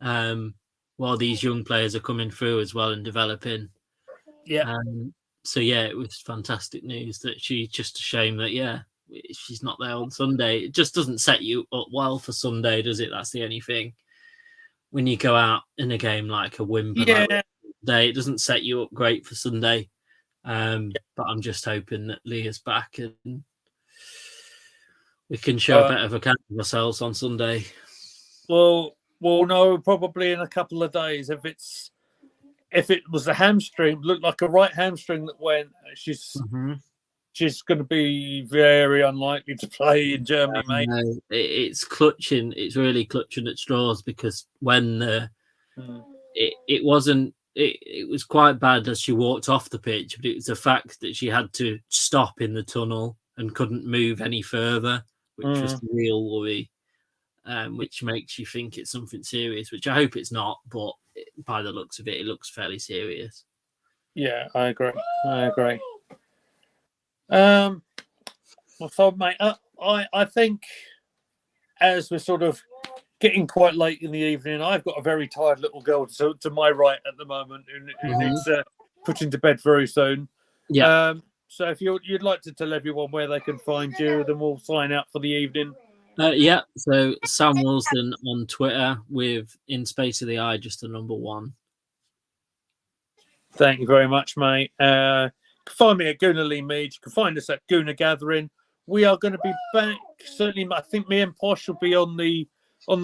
while these young players are coming through as well and developing. Yeah. So yeah, it was fantastic news that just a shame that she's not there on Sunday. It just doesn't set you up well for Sunday, does it? That's the only thing. When you go out in a game like a Wimbledon day, it doesn't set you up great for Sunday. But I'm just hoping that Leah's back and we can show a bit of account of ourselves on Sunday. Well, no, probably in a couple of days. If it was a hamstring, looked like a right hamstring that went, she's going to be very unlikely to play in Germany, mate. It's clutching. It's really clutching at straws because when it wasn't. It was quite bad as she walked off the pitch, but it was the fact that she had to stop in the tunnel and couldn't move any further, which was the real worry, which makes you think it's something serious, which I hope it's not, but by the looks of it, it looks fairly serious. Yeah, I agree. Well, so, mate, I think as we're sort of getting quite late in the evening, I've got a very tired little girl to my right at the moment who needs putting to bed very soon. Yeah. So if you'd like to tell everyone where they can find you, then we'll sign out for the evening. So Sam Wilson on Twitter with in space of the I, just the number 1. Thank you very much, mate. You can find me at Gooner Lee Mead. You can find us at Gooner Gathering. We are going to be back. Certainly, I think me and Posh will be on the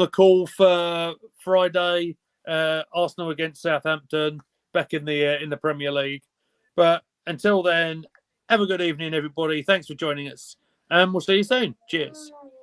call for Friday. Arsenal against Southampton, back in the Premier League. But until then, have a good evening, everybody. Thanks for joining us, and we'll see you soon. Cheers.